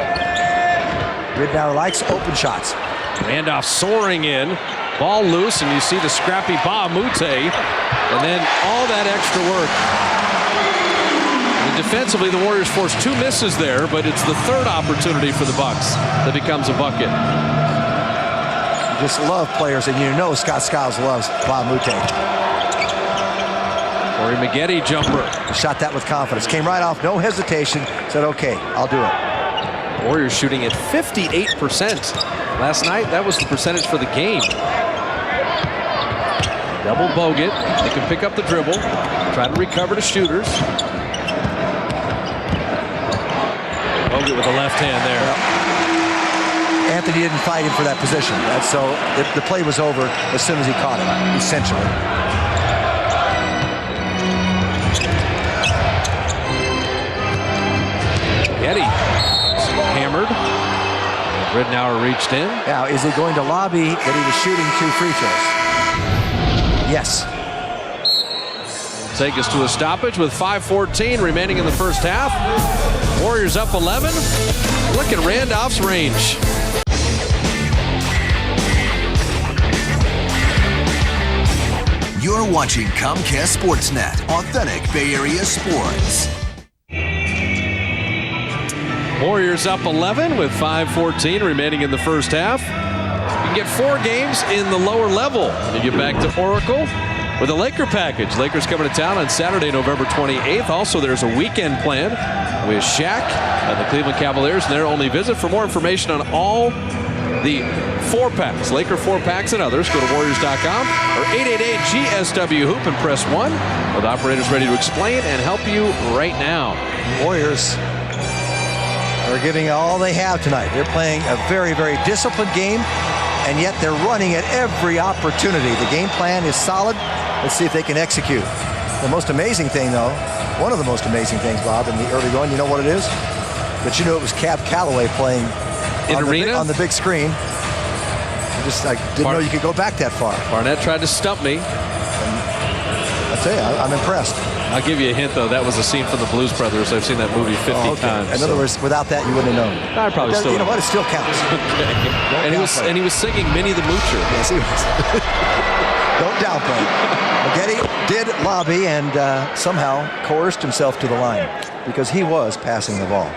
Ridnour likes open shots. Randolph soaring in, ball loose, and you see the scrappy Mute, and then all that extra work. Defensively, the Warriors forced 2 misses there, but it's the third opportunity for the Bucks that becomes a bucket. You just love players, and Scott Skiles loves Mute. Corey Maggette jumper. Shot that with confidence. Came right off, no hesitation. Said, okay, I'll do it. Warriors shooting at 58%. Last night, that was the percentage for the game. Double Bogut. They can pick up the dribble. Try to recover to shooters. Bogut with the left hand there. Well, Anthony didn't fight him for that position. So the play was over as soon as he caught him, essentially. Getty hammered. Ridnour reached in. Now, is he going to lobby that he was shooting 2 free throws? Yes. Take us to a stoppage with 5:14 remaining in the first half. Warriors up 11. Look at Randolph's range. You're watching Comcast Sportsnet, authentic Bay Area sports. Warriors up 11 with 5:14 remaining in the first half. You can get 4 games in the lower level. You get back to Oracle with a Laker package. Lakers coming to town on Saturday, November 28th. Also, there's a weekend plan with Shaq and the Cleveland Cavaliers and their only visit. For more information on all the 4-packs, Laker 4-packs and others, go to Warriors.com or 888-GSW-HOOP and press 1 with operators ready to explain and help you right now. Warriors are giving all they have tonight. They're playing a very, very disciplined game, and yet they're running at every opportunity. The game plan is solid. Let's see if they can execute. The most amazing thing, though, one of the most amazing things, Bob, in the early going, you know what it is? That you know it was Cab Calloway playing on the big screen. I didn't know you could go back that far. Barnett tried to stump me. I tell you, I'm impressed. I'll give you a hint, though. That was a scene from the Blues Brothers. I've seen that movie 50 times. In other words, without that, you wouldn't have known. I probably still. You know what? It still counts. Okay. And he was singing Minnie the Moocher. Yes, he was. Don't downplay it. Getty did lobby and somehow coerced himself to the line because he was passing the ball.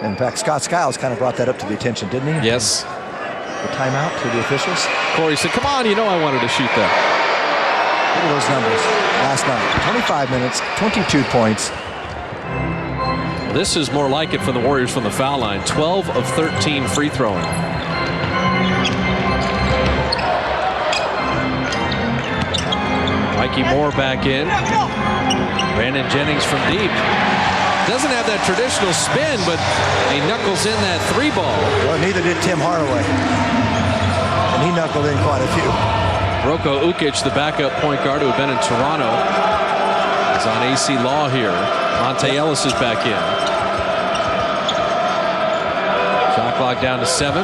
In fact, Scott Skiles kind of brought that up to the attention, didn't he? Yes. The timeout to the officials. Corey said, "Come on, you know I wanted to shoot that." Look at those numbers last night. 25 minutes, 22 points. This is more like it for the Warriors from the foul line. 12 of 13 free throwing. Mikey Moore back in. Brandon Jennings from deep. Doesn't have that traditional spin, but he knuckles in that 3 ball. Well, neither did Tim Hardaway. And he knuckled in quite a few. Roko Ukic, the backup point guard who had been in Toronto, is on AC Law here. Monte Ellis is back in. Shot clock down to 7.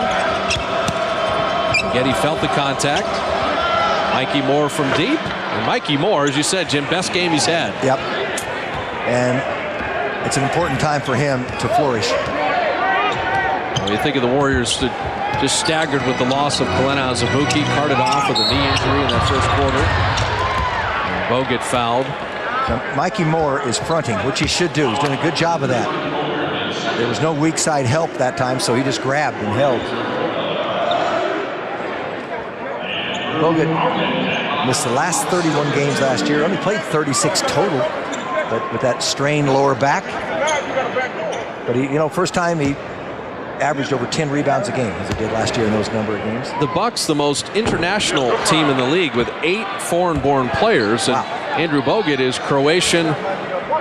Getty felt the contact. Mikey Moore from deep. And Mikey Moore, as you said, Jim, best game he's had. Yep. And it's an important time for him to flourish. Well, you think of the Warriors that just staggered with the loss of Kalena Azubuike, carted off with a knee injury in that first quarter. And Bogut fouled. Now, Mikey Moore is fronting, which he should do. He's doing a good job of that. There was no weak side help that time, so he just grabbed and held. Bogut missed the last 31 games last year. Only played 36 total, but with that strained lower back. But he, you know, first time he averaged over 10 rebounds a game as he did last year in those number of games. The Bucks, the most international team in the league with 8 foreign-born players, and Andrew Bogut is Croatian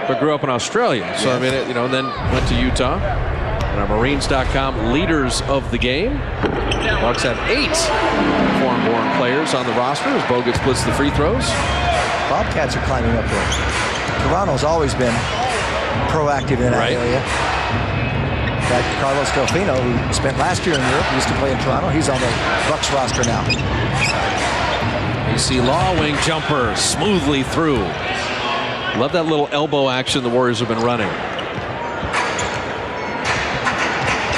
but grew up in Australia. So I mean, you know, then went to Utah. And our Marines.com leaders of the game. The Bucks have 8 foreign-born players on the roster as Bogut splits the free throws. Bobcats are climbing up there. Toronto's always been proactive in that area. In fact, Carlos Delfino, who spent last year in Europe, used to play in Toronto. He's on the Bucks roster now. AC Law wing jumper smoothly through. Love that little elbow action the Warriors have been running.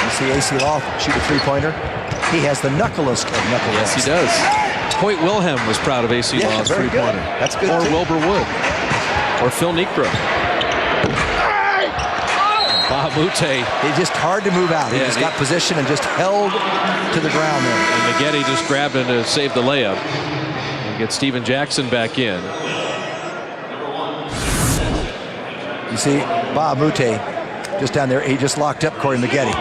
You see AC Law shoot a three-pointer. He has the knucklest of knuckleheads. Yes, he does. Hoyt Wilhelm was proud of AC Law's three-pointer. That's good. Or too. Wilbur Wood. Or Phil Niekro. Bob Moute. He's just hard to move out. He just got position and just held to the ground there. And Maggette just grabbed him to save the layup. And get Steven Jackson back in. You see Bob Moute just down there. He just locked up Corey Maggette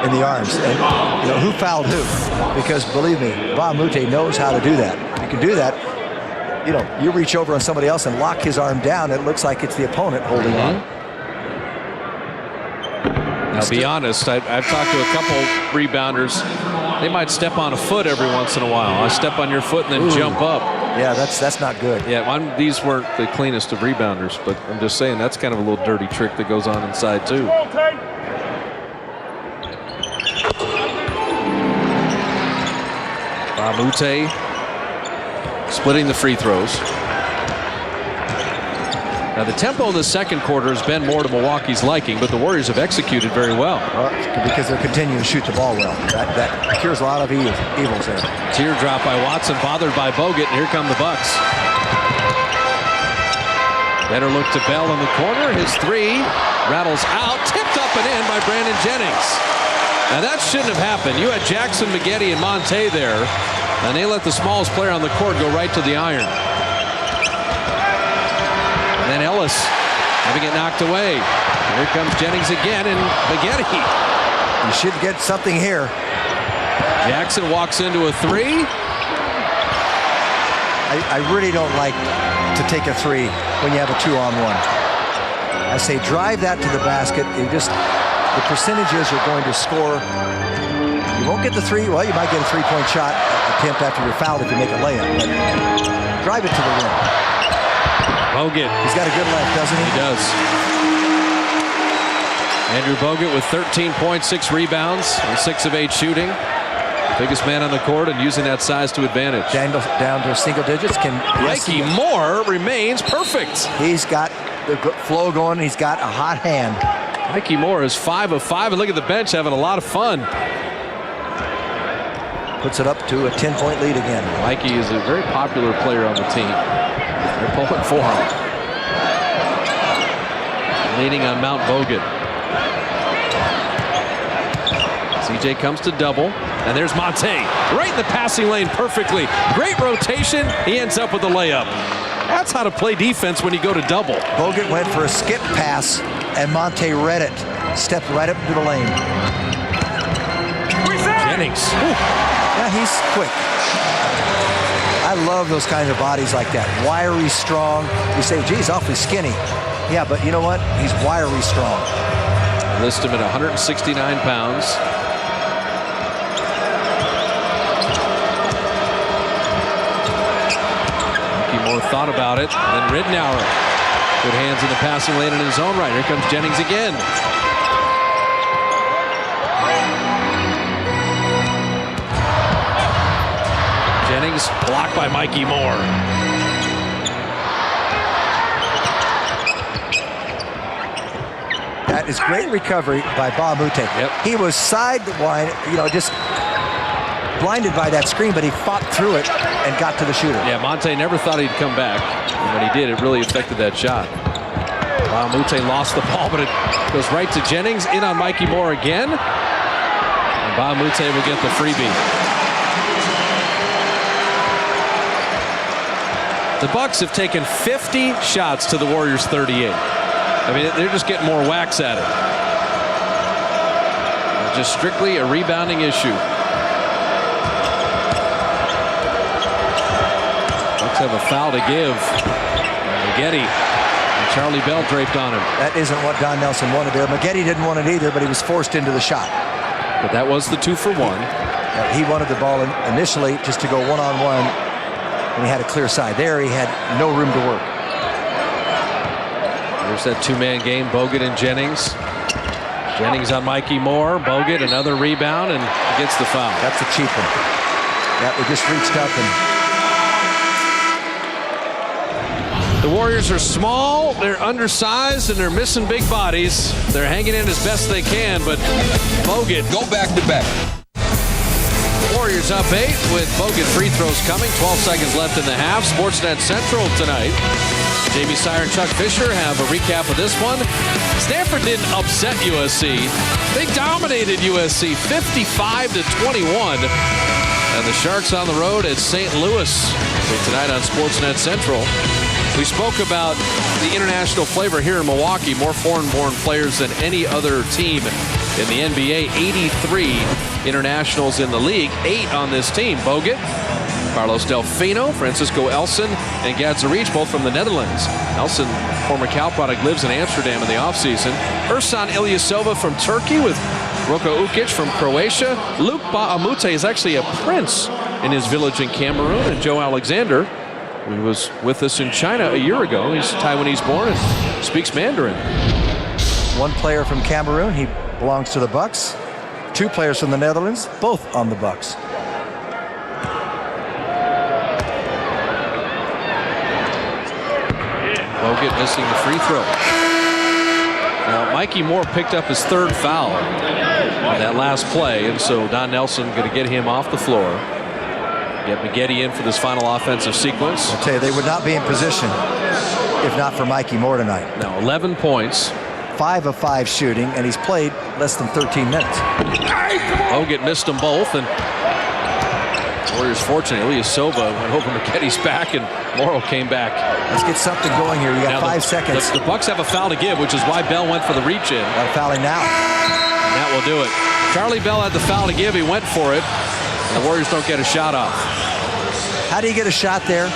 in the arms. And you know who fouled who? Because believe me, Bob Moute knows how to do that. You can do that. you know, you reach over on somebody else and lock his arm down, it looks like it's the opponent holding on. I'll be honest, I've talked to a couple rebounders. They might step on a foot every once in a while. I step on your foot and then jump up. Yeah, that's not good. Yeah, these weren't the cleanest of rebounders, but I'm just saying that's kind of a little dirty trick that goes on inside too. Bamute splitting the free throws. Now the tempo in the second quarter has been more to Milwaukee's liking, but the Warriors have executed very well. Because they're continuing to shoot the ball well. That cures a lot of evils there. Teardrop by Watson, bothered by Bogut, and here come the Bucks. Better look to Bell in the corner. His three rattles out, tipped up and in by Brandon Jennings. Now that shouldn't have happened. You had Jackson, Maggette, and Monte there, and they let the smallest player on the court go right to the iron. And then Ellis having it knocked away. And here comes Jennings again, and Maggette. You should get something here. Jackson walks into a three. I really don't like to take a three when you have a 2-on-1. I say drive that to the basket. The percentages you're going to score. You won't get the three. Well, you might get a three-point shot attempt after you're fouled if you make a layup. But drive it to the rim. Bogut. He's got a good left, doesn't he? He does. Andrew Bogut with 13 points, 6 rebounds, and 6 of 8 shooting. Biggest man on the court and using that size to advantage. Down to single digits. Mikey Moore remains perfect. He's got the flow going. He's got a hot hand. Mikey Moore is 5 of 5, and look at the bench having a lot of fun. Puts it up to a 10-point lead again. Mikey is a very popular player on the team. They're pulling for him. Leaning on Mount Bogut. CJ comes to double, and there's Monte right in the passing lane perfectly. Great rotation. He ends up with a layup. That's how to play defense when you go to double. Bogut went for a skip pass, and Monte read it. Stepped right up into the lane. Jennings. Yeah, he's quick. I love those kinds of bodies like that. Wiry, strong. You say, geez, awfully skinny. Yeah, but you know what? He's wiry strong. List him at 169 pounds. Moore thought about it, and then Ridnour. Good hands in the passing lane in his own right. Here comes Jennings again. Jennings blocked by Mikey Moore. That is great recovery by Bamute. Yep. He was sidewind, just blinded by that screen, but he fought through it and got to the shooter. Yeah, Monte never thought he'd come back. And when he did, it really affected that shot. Bamute lost the ball, but it goes right to Jennings. In on Mikey Moore again. And Bamute will get the freebie. The Bucks have taken 50 shots to the Warriors 38. I mean, they're just getting more whacks at it. Just strictly a rebounding issue. Bucks have a foul to give. Maggette and Charlie Bell draped on him. That isn't what Don Nelson wanted there. Maggette didn't want it either, but he was forced into the shot. But that was the 2-for-1. He wanted the ball initially just to go one-on-one, and he had a clear side. There he had no room to work. There's that two-man game, Bogut and Jennings. Jennings on Mikey Moore. Bogut, another rebound, and gets the foul. That's a cheap one. Yeah, we just reached up and... The Warriors are small, they're undersized, and they're missing big bodies. They're hanging in as best they can, but Bogut... Go back to back. Warriors up 8 with Bogut free throws coming. 12 seconds left in the half. Sportsnet Central tonight. Jamie Sire and Chuck Fisher have a recap of this one. Stanford didn't upset USC. They dominated USC 55-21. And the Sharks on the road at St. Louis. So tonight on Sportsnet Central. We spoke about the international flavor here in Milwaukee. More foreign-born players than any other team in the NBA. 83 internationals in the league. 8 on this team. Bogut, Carlos Delfino, Francisco Elson, and Gad Zaric, both from the Netherlands. Elson, former Cal product, lives in Amsterdam in the offseason. Ersan Ilyasova from Turkey with Roko Ukic from Croatia. Luke Ba'amute is actually a prince in his village in Cameroon. And Joe Alexander, who was with us in China a year ago. He's Taiwanese born and speaks Mandarin. One player from Cameroon, he belongs to the Bucks. 2 players from the Netherlands, both on the Bucks. Bogut missing the free throw. Now, Mikey Moore picked up his 3rd foul on that last play, and so Don Nelson going to get him off the floor. Get McGetty in for this final offensive sequence. I'll tell you, they would not be in position if not for Mikey Moore tonight. Now 11 points. 5 of 5 shooting, and he's played less than 13 minutes. Bogut missed them both, and Warriors fortunately, Ilyasova went over McGetty's back, and Morrow came back. Let's get something going here. You got now 5 seconds. The Bucks have a foul to give, which is why Bell went for the reach-in. Got a foul now. And that will do it. Charlie Bell had the foul to give. He went for it. And the Warriors don't get a shot off. How do you get a shot there?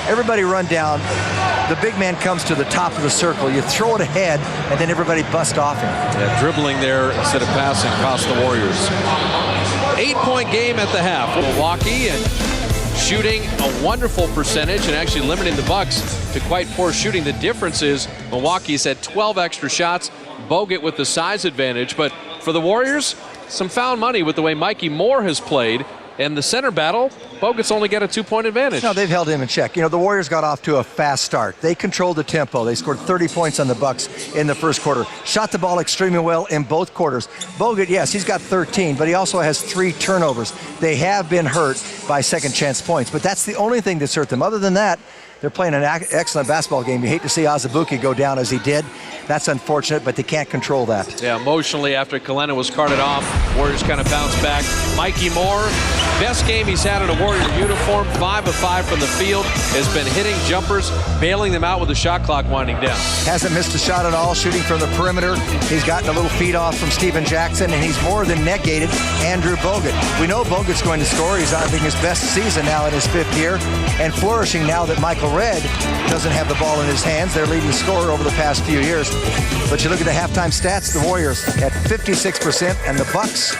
Everybody run down. The big man comes to the top of the circle. You throw it ahead, and then everybody busts off him. Yeah, dribbling there instead of passing cost the Warriors. 8-point game at the half. Milwaukee and shooting a wonderful percentage and actually limiting the Bucks to quite poor shooting. The difference is Milwaukee's had 12 extra shots. Bogut with the size advantage. But for the Warriors, some found money with the way Mikey Moore has played. And the center battle, Bogut's only got a 2-point advantage. No, they've held him in check. You know, the Warriors got off to a fast start. They controlled the tempo. They scored 30 points on the Bucks in the first quarter. Shot the ball extremely well in both quarters. Bogut, yes, he's got 13, but he also has 3 turnovers. They have been hurt by second chance points, but that's the only thing that's hurt them. Other than that, they're playing an excellent basketball game. You hate to see Azubuike go down as he did. That's unfortunate, but they can't control that. Yeah, emotionally after Kalena was carted off, Warriors kind of bounced back. Mikey Moore, best game he's had in a Warrior uniform, 5 of 5 from the field, has been hitting jumpers, bailing them out with the shot clock winding down. Hasn't missed a shot at all, shooting from the perimeter. He's gotten a little feed off from Steven Jackson, and he's more than negated Andrew Bogut. We know Bogut's going to score. He's having his best season now in his 5th year, and flourishing now that Michael Redd doesn't have the ball in his hands. Their leading scorer over the past few years. But you look at the halftime stats, the Warriors at 56%, and the Bucks,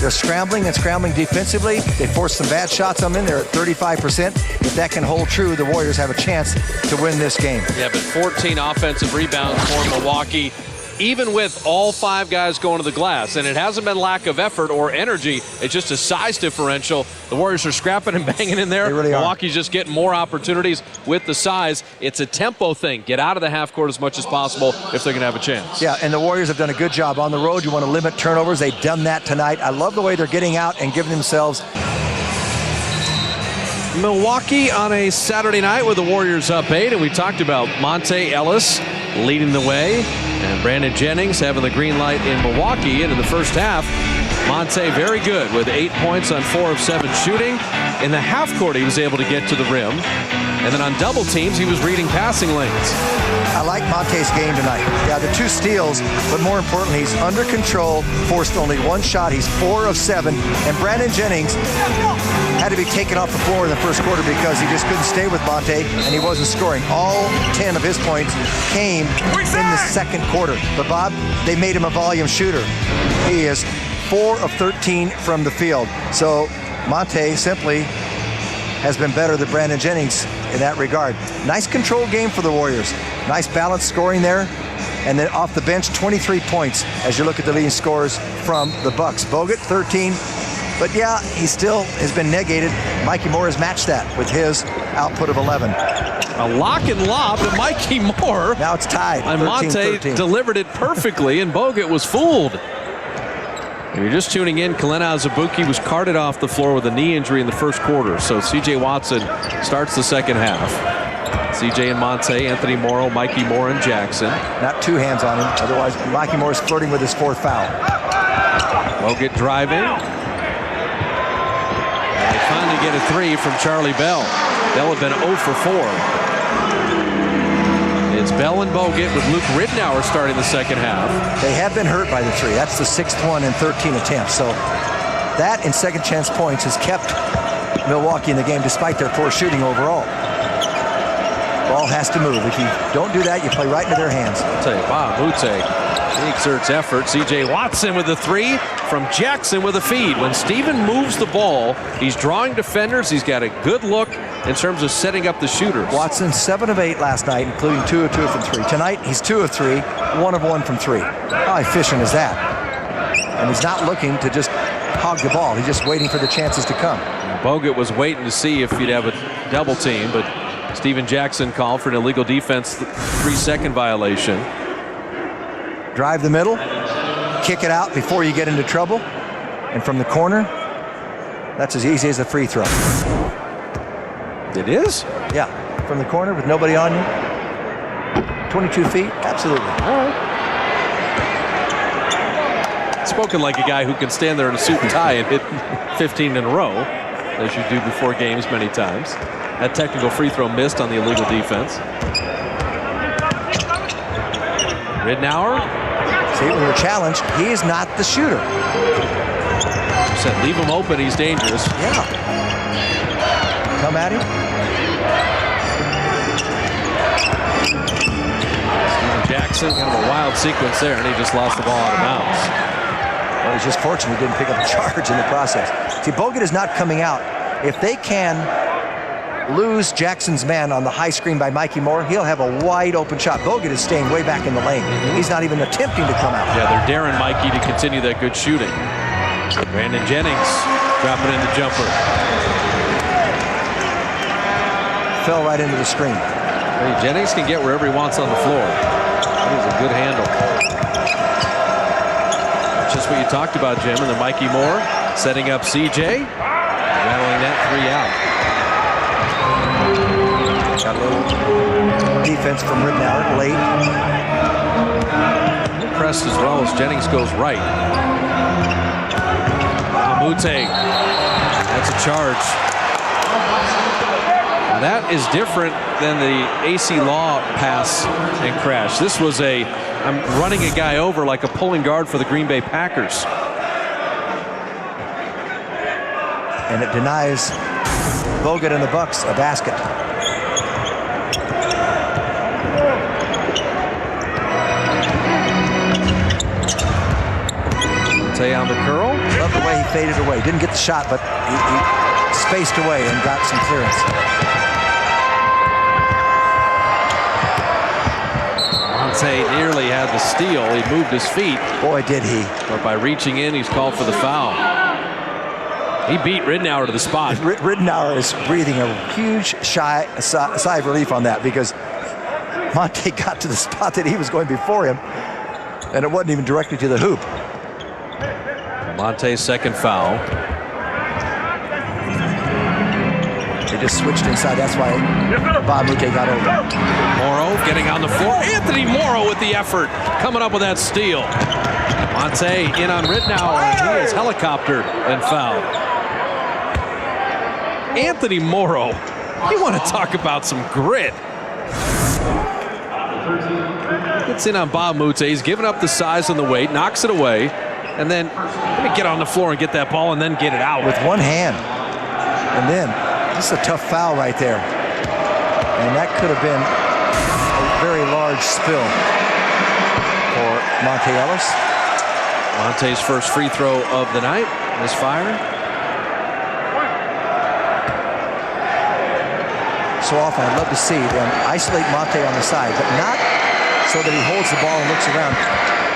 they're scrambling and scrambling defensively. They forced some bad shots on them. They're at 35%. If that can hold true, the Warriors have a chance to win this game. Yeah, but 14 offensive rebounds for Milwaukee, even with all 5 guys going to the glass. And it hasn't been lack of effort or energy. It's just a size differential. The Warriors are scrapping and banging in there. They really Milwaukee's just getting more opportunities with the size. It's a tempo thing. Get out of the half court as much as possible if they're going to have a chance. Yeah, and the Warriors have done a good job. On the road, you want to limit turnovers. They've done that tonight. I love the way they're getting out and giving themselves. Milwaukee on a Saturday night with the Warriors up 8, and we talked about Monte Ellis leading the way and Brandon Jennings having the green light in Milwaukee. And in the first half, Monte very good with 8 points on 4 of 7 shooting. In the half court, he was able to get to the rim. And then on double teams, he was reading passing lanes. I like Monte's game tonight. Yeah, the 2 steals, but more importantly, he's under control, forced only 1 shot. He's 4 of 7. And Brandon Jennings had to be taken off the floor in the first quarter because he just couldn't stay with Monte, and he wasn't scoring. All 10 of his points came in the second quarter. But Bob, they made him a volume shooter. He is 4 of 13 from the field. So Monte simply has been better than Brandon Jennings in that regard. Nice control game for the Warriors. Nice balanced scoring there. And then off the bench, 23 points as you look at the leading scorers from the Bucks. Bogut, 13. But yeah, he still has been negated. Mikey Moore has matched that with his output of 11. A lock and lob to Mikey Moore. Now it's tied. And Monte delivered it perfectly, and Bogut was fooled. If you're just tuning in, Kalena Azubuike was carted off the floor with a knee injury in the first quarter. So C.J. Watson starts the second half. C.J. and Monte, Anthony Morrow, Mikey Moore, and Jackson. Not 2 hands on him. Otherwise, Mikey Moore is flirting with his 4th foul. Bogut driving. And they finally get a 3 from Charlie Bell. Bell had been 0 for 4. It's Bell and Bogut with Luke Ridnour starting the second half. They have been hurt by the 3. That's the 6th one in 13 attempts. So that and second chance points has kept Milwaukee in the game despite their poor shooting overall. Ball has to move. If you don't do that, you play right into their hands. I'll tell you, Bob Mute, he exerts effort. C.J. Watson with the three from Jackson with a feed. When Steven moves the ball, he's drawing defenders. He's got a good look in terms of setting up the shooters. Watson 7 of 8 last night, including 2 of 2 from 3. Tonight, he's 2 of 3, 1 of 1 from 3. How efficient is that? And he's not looking to just hog the ball. He's just waiting for the chances to come. Bogut was waiting to see if he'd have a double team, but Steven Jackson called for an illegal defense 3-second violation. Drive the middle, kick it out before you get into trouble, and from the corner, that's as easy as a free throw. It is? Yeah, from the corner with nobody on you. 22 feet, absolutely. All right. Spoken like a guy who can stand there in a suit and tie and hit 15 in a row, as you do before games many times. That technical free throw missed on the illegal defense. Ridnour. See, when you're challenged, he is not the shooter. You said leave him open, he's dangerous. Yeah. Come at him. Steven Jackson, kind of a wild sequence there, and he just lost the ball out of bounds. Well, he's just fortunate he didn't pick up a charge in the process. See, Bogut is not coming out. If they can lose Jackson's man on the high screen by Mikey Moore, he'll have a wide open shot. Bogut is staying way back in the lane. He's not even attempting to come out. Yeah, they're daring Mikey to continue that good shooting. Brandon Jennings dropping in the jumper. Fell right into the screen. Hey, Jennings can get wherever he wants on the floor. That is a good handle. That's just what you talked about, Jim, and then Mikey Moore setting up CJ, rattling that three out. Got a little defense from Ridnour late. Pressed as well as Jennings goes right. Amute, that's a charge. Now that is different than the AC Law pass and crash. This was I'm running a guy over like a pulling guard for the Green Bay Packers. And it denies Bogut and the Bucks a basket. Tay on the curl. Love the way he faded away. Didn't get the shot, but he spaced away and got some clearance. Monte nearly had the steal. He moved his feet. Boy, did he. But by reaching in, he's called for the foul. He beat Ridnour to the spot. Ridnour is breathing a huge sigh of relief on that because Monte got to the spot that he was going before him, and it wasn't even directly to the hoop. Monte's second foul. They just switched inside. That's why Bob Mute got over. Morrow getting on the floor. Anthony Morrow with the effort, coming up with that steal. Monte in on Ridnour, and he is helicoptered and fouled. Anthony Morrow, you want to talk about some grit. Gets in on Bob Mute. He's giving up the size and the weight, knocks it away, and then let me get on the floor and get that ball and then get it out. With one hand. And then, this is a tough foul right there. And that could have been a very large spill for Monte Ellis. Monte's first free throw of the night. Misfire. So often, I'd love to see them isolate Monte on the side, but not so that he holds the ball and looks around.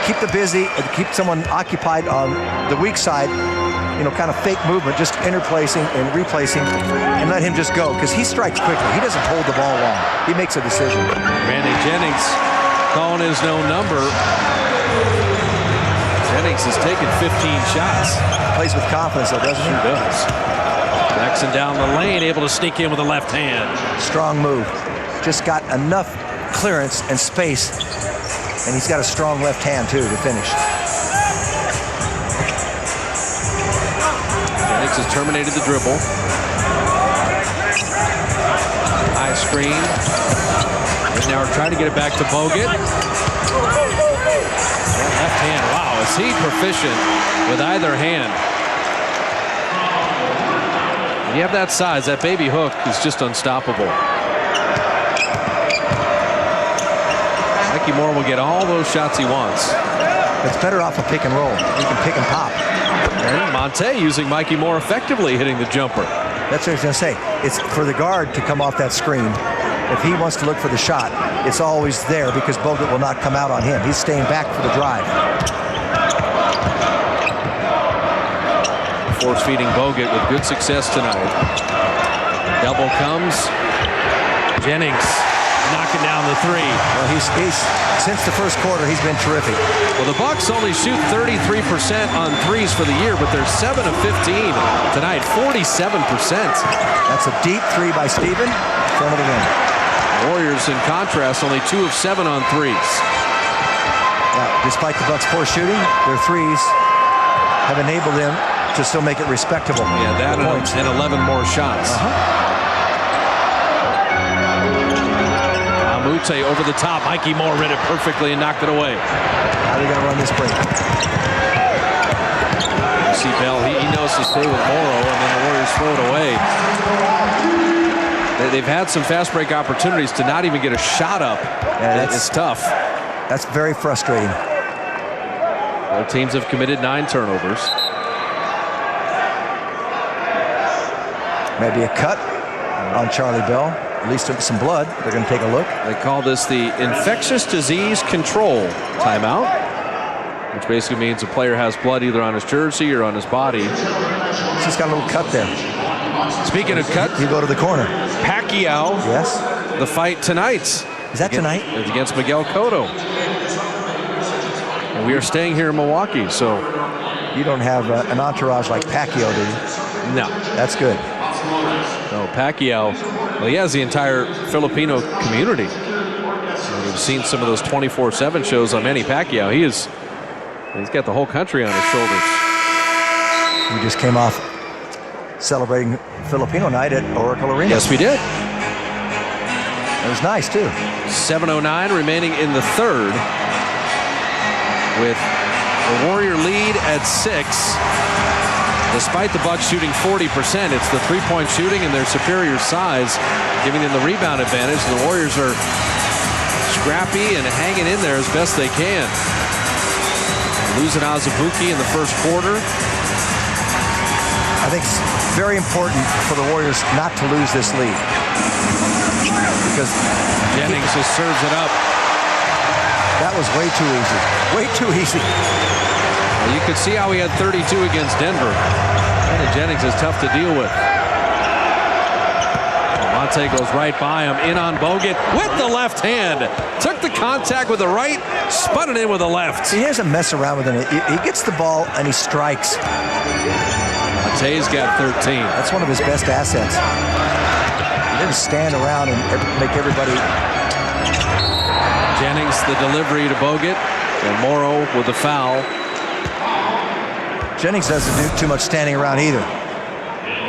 Keep the busy, keep someone occupied on the weak side, kind of fake movement, just interplacing and replacing, and let him just go, because he strikes quickly. He doesn't hold the ball long. He makes a decision. Brandon Jennings calling his no number. Jennings has taken 15 shots. Plays with confidence, though, doesn't he? He does. Jackson down the lane, able to sneak in with the left hand. Strong move. Just got enough clearance and space, and he's got a strong left hand, too, to finish. Jennings has terminated the dribble. High screen. And now we're trying to get it back to Bogut. Left hand. Wow, is he proficient with either hand? When you have that size, that baby hook is just unstoppable. Mikey Moore will get all those shots he wants. It's better off a pick and roll. He can pick and pop. And Monte using Mikey Moore effectively, hitting the jumper. That's what I was going to say. It's for the guard to come off that screen. If he wants to look for the shot, it's always there because Bogut will not come out on him. He's staying back for the drive. Force feeding Bogut with good success tonight. Double comes. Jennings knocking down the three. Well, he's since the first quarter, he's been terrific. Well, the Bucks only shoot 33% on threes for the year, but they're 7 of 15 tonight, 47%. That's a deep three by Steven, front of the rim. Warriors, in contrast, only 2 of 7 on threes. Now, despite the Bucks' poor shooting, their threes have enabled them to still make it respectable. Yeah, that and 11 more shots. Amute over the top. Mikey Moore read it perfectly and knocked it away. How are they going to run this break? You see Bell, he knows to stay with Morrow, and then the Warriors throw it away. They've had some fast break opportunities to not even get a shot up. Yeah, it's tough. That's very frustrating. Both teams have committed 9 turnovers. Maybe a cut on Charlie Bell. At least some blood. They're going to take a look. They call this the infectious disease control timeout, which basically means a player has blood either on his jersey or on his body. He's just got a little cut there. Speaking of cut, you go to the corner. Pacquiao. Yes. The fight tonight. Is that tonight? It's against Miguel Cotto. And we are staying here in Milwaukee, so. You don't have an entourage like Pacquiao, do you? No. That's good. No, Pacquiao, well, he has the entire Filipino community. We've seen some of those 24/7 shows on Manny Pacquiao. He's got the whole country on his shoulders. We just came off celebrating Filipino night at Oracle Arena. Yes, we did. It was nice, too. 7:09 remaining in the third, with the Warrior lead at 6. Despite the Bucks shooting 40%, it's the three-point shooting and their superior size giving them the rebound advantage. The Warriors are scrappy and hanging in there as best they can. Losing Azubuike in the first quarter. I think it's very important for the Warriors not to lose this lead. Because Jennings just serves it up. That was way too easy. Way too easy. Well, you could see how he had 32 against Denver. And Jennings is tough to deal with. Monte goes right by him, in on Bogut with the left hand. Took the contact with the right, spun it in with the left. He doesn't mess around with it. He gets the ball and he strikes. Monte's got 13. That's one of his best assets. He didn't stand around and make everybody. Jennings, the delivery to Bogut, and Morrow with the foul. Jennings doesn't do too much standing around either.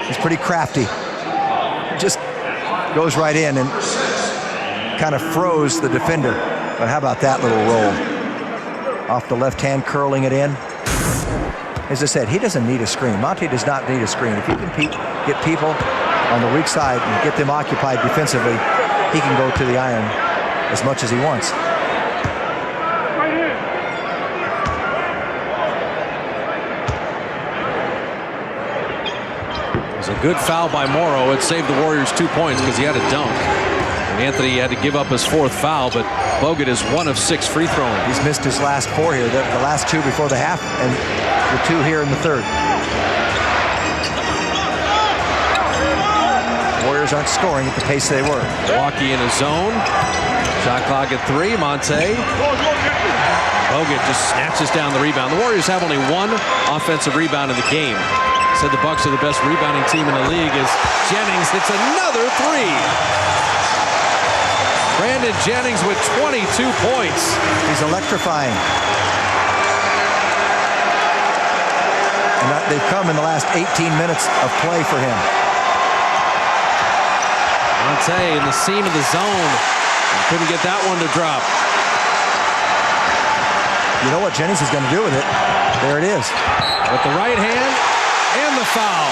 He's pretty crafty. Just goes right in and kind of froze the defender. But how about that little roll? Off the left hand, curling it in. As I said, he doesn't need a screen. Monte does not need a screen. If he can get people on the weak side and get them occupied defensively, he can go to the iron as much as he wants. It was a good foul by Morrow. It saved the Warriors 2 points because he had a dunk. And Anthony had to give up his 4th foul, but Bogut is 1 of 6 free throwing. He's missed his last 4 here, the last 2 before the half, and the 2 here in the third. Warriors aren't scoring at the pace they were. Milwaukee in his zone. Shot clock at 3. Monte. Bogut just snatches down the rebound. The Warriors have only 1 offensive rebound in the game. Said the Bucks are the best rebounding team in the league as Jennings hits another 3. Brandon Jennings with 22 points. He's electrifying. And they've come in the last 18 minutes of play for him. Monte in the seam of the zone. Couldn't get that one to drop. You know what Jennings is going to do with it? There it is. With the right hand and the foul.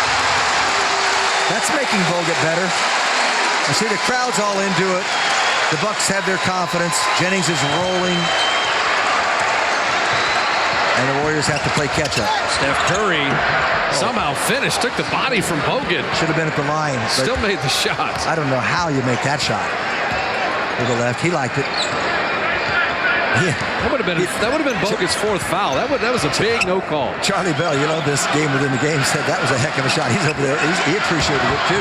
That's making Bogut better. I see the crowd's all into it. The Bucks have their confidence. Jennings is rolling. And the Warriors have to play catch-up. Steph Curry somehow finished, took the body from Bogut. Should have been at the line. Still made the shot. I don't know how you make that shot. To the left, he liked it. Yeah. That would have been Bogut's fourth foul. That was a big no call. Charlie Bell, you know this game within the game, said that was a heck of a shot. He's over there. He appreciated it too.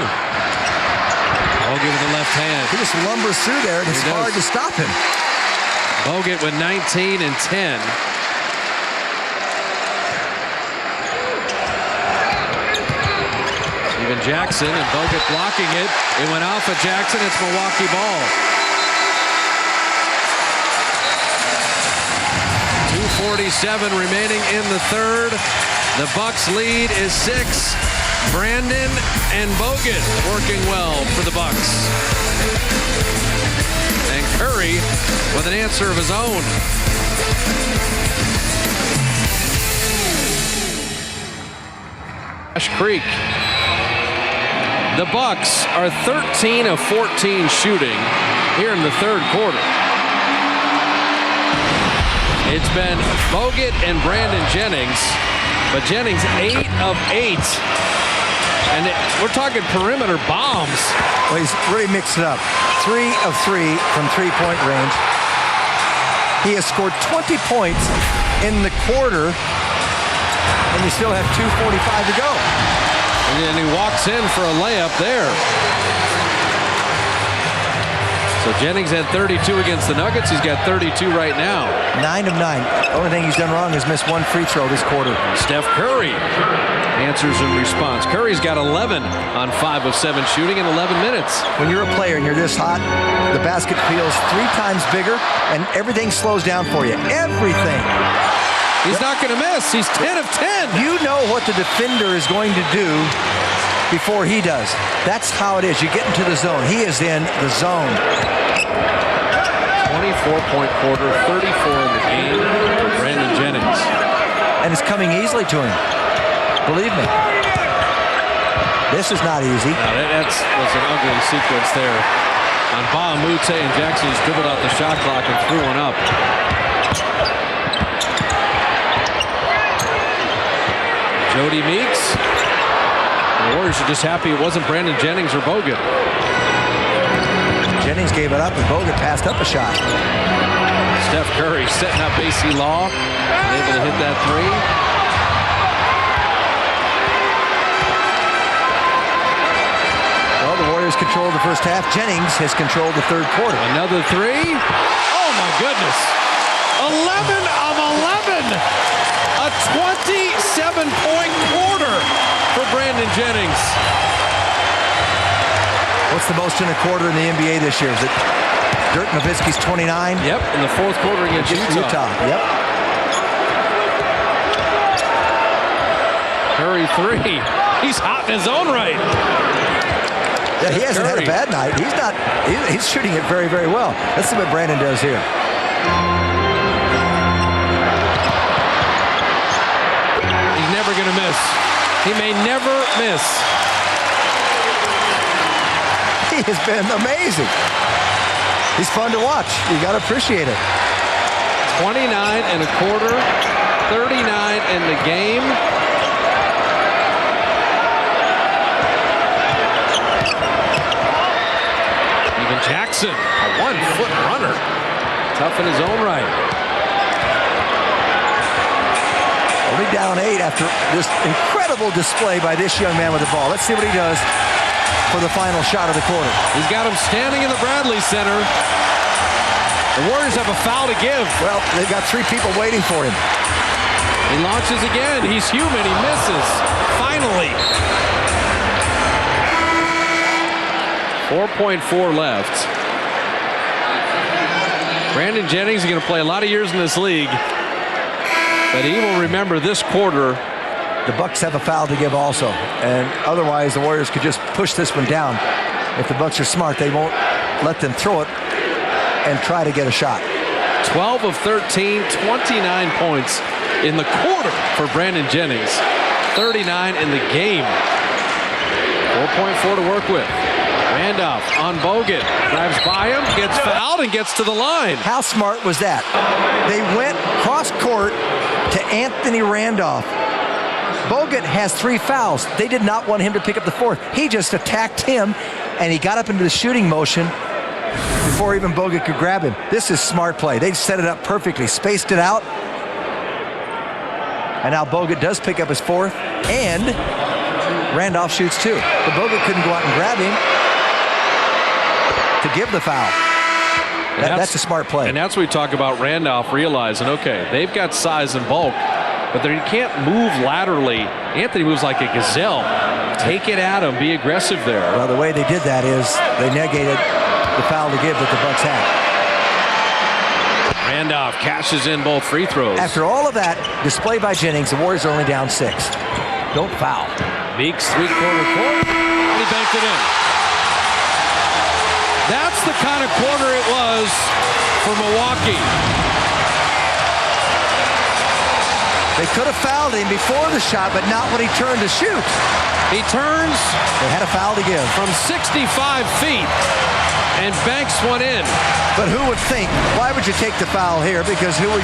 Bogut with the left hand. He just lumbers through there, and it's hard to stop him. Bogut with 19 and 10. Steven Jackson and Bogut blocking it. It went off of Jackson. It's Milwaukee ball. 2:47 remaining in the third. The Bucks lead is 6. Brandon and Bogut working well for the Bucks. And Curry with an answer of his own. Ash Creek. The Bucks are 13 of 14 shooting here in the third quarter. It's been Bogut and Brandon Jennings, but Jennings 8 of 8. And we're talking perimeter bombs. Well, he's really mixed it up. 3 of 3 from three-point range. He has scored 20 points in the quarter, and you still have 2:45 to go. And then he walks in for a layup there. So Jennings had 32 against the Nuggets. He's got 32 right now. 9 of 9. The only thing he's done wrong is miss one free throw this quarter. Steph Curry answers in response. Curry's got 11 on 5 of 7 shooting in 11 minutes. When you're a player and you're this hot, the basket feels 3 times bigger, and everything slows down for you. Everything. He's not going to miss. He's 10 of 10. You know what the defender is going to do before he does. That's how it is. You get into the zone. He is in the zone. 24-point quarter, 34 in the game for Brandon Jennings. And it's coming easily to him. Believe me. This is not easy. Now that was an ugly sequence there. On Bahamute, and Jackson just dribbled out the shot clock and threw one up. Jody Meeks. The Warriors are just happy it wasn't Brandon Jennings or Bogut. Jennings gave it up, and Bogut passed up a shot. Steph Curry setting up AC Law, able to hit that three. Well, the Warriors controlled the first half. Jennings has controlled the third quarter. Another three. Oh, my goodness. 11 of 11. A 27-point quarter for Brandon Jennings. What's the most in a quarter in the NBA this year? Is it Dirk Nowitzki's 29? Yep, in the fourth quarter against Utah. Yep. Curry three. He's hot in his own right. Yeah, he hasn't had a bad night. He's shooting it very, very well. Let's see what Brandon does here. He's never going to miss. He may never miss. He has been amazing. He's fun to watch. You got to appreciate it. 29 and a quarter, 39 in the game. Even Jackson, a 1-foot runner. Tough in his own right. Only down 8 after this incredible display by this young man with the ball. Let's see what he does for the final shot of the quarter. He's got him standing in the Bradley Center. The Warriors have a foul to give. Well, they've got 3 people waiting for him. He launches again. He's human. He misses. Finally. 4.4 left. Brandon Jennings is going to play a lot of years in this league, but he will remember this quarter. The Bucks have a foul to give also, and otherwise the Warriors could just push this one down. If the Bucks are smart, they won't let them throw it and try to get a shot. 12 of 13, 29 points in the quarter for Brandon Jennings. 39 in the game. 4.4 to work with. Randolph on Bogut. Drives by him, gets fouled, and gets to the line. How smart was that? They went cross court to Anthony Randolph. Bogut has 3 fouls. They did not want him to pick up the 4th. He just attacked him, and he got up into the shooting motion before even Bogut could grab him. This is smart play. They set it up perfectly, spaced it out. And now Bogut does pick up his 4th, and Randolph shoots 2. But Bogut couldn't go out and grab him to give the foul. That's a smart play. And that's what we talk about Randolph realizing, okay, they've got size and bulk, but they can't move laterally. Anthony moves like a gazelle. Take it at him. Be aggressive there. Well, the way they did that is they negated the foul to give that the Bucks had. Randolph cashes in both free throws. After all of that display by Jennings, the Warriors are only down 6. Don't foul. Meeks, three-quarter court, and he banked it in. That's the kind of quarter it was for Milwaukee. They could have fouled him before the shot, but not when he turned to shoot. He turns. They had a foul to give. From 65 feet and banks one in. But who would think, why would you take the foul here? Because who would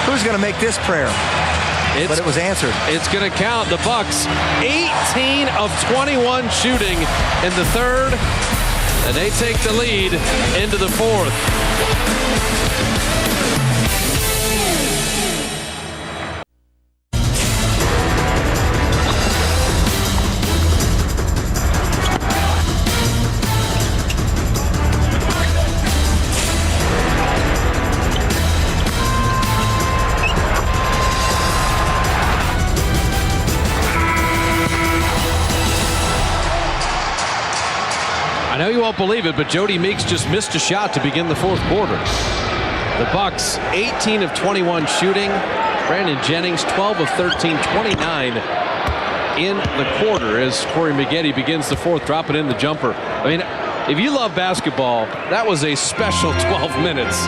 who's going to make this prayer? But it was answered. It's going to count. The Bucks, 18 of 21 shooting in the 3rd, and they take the lead into the 4th. I know you won't believe it, but Jody Meeks just missed a shot to begin the 4th quarter. The Bucks, 18 of 21 shooting. Brandon Jennings, 12 of 13, 29 in the quarter as Corey Maggette begins the 4th, dropping in the jumper. I mean, if you love basketball, that was a special 12 minutes.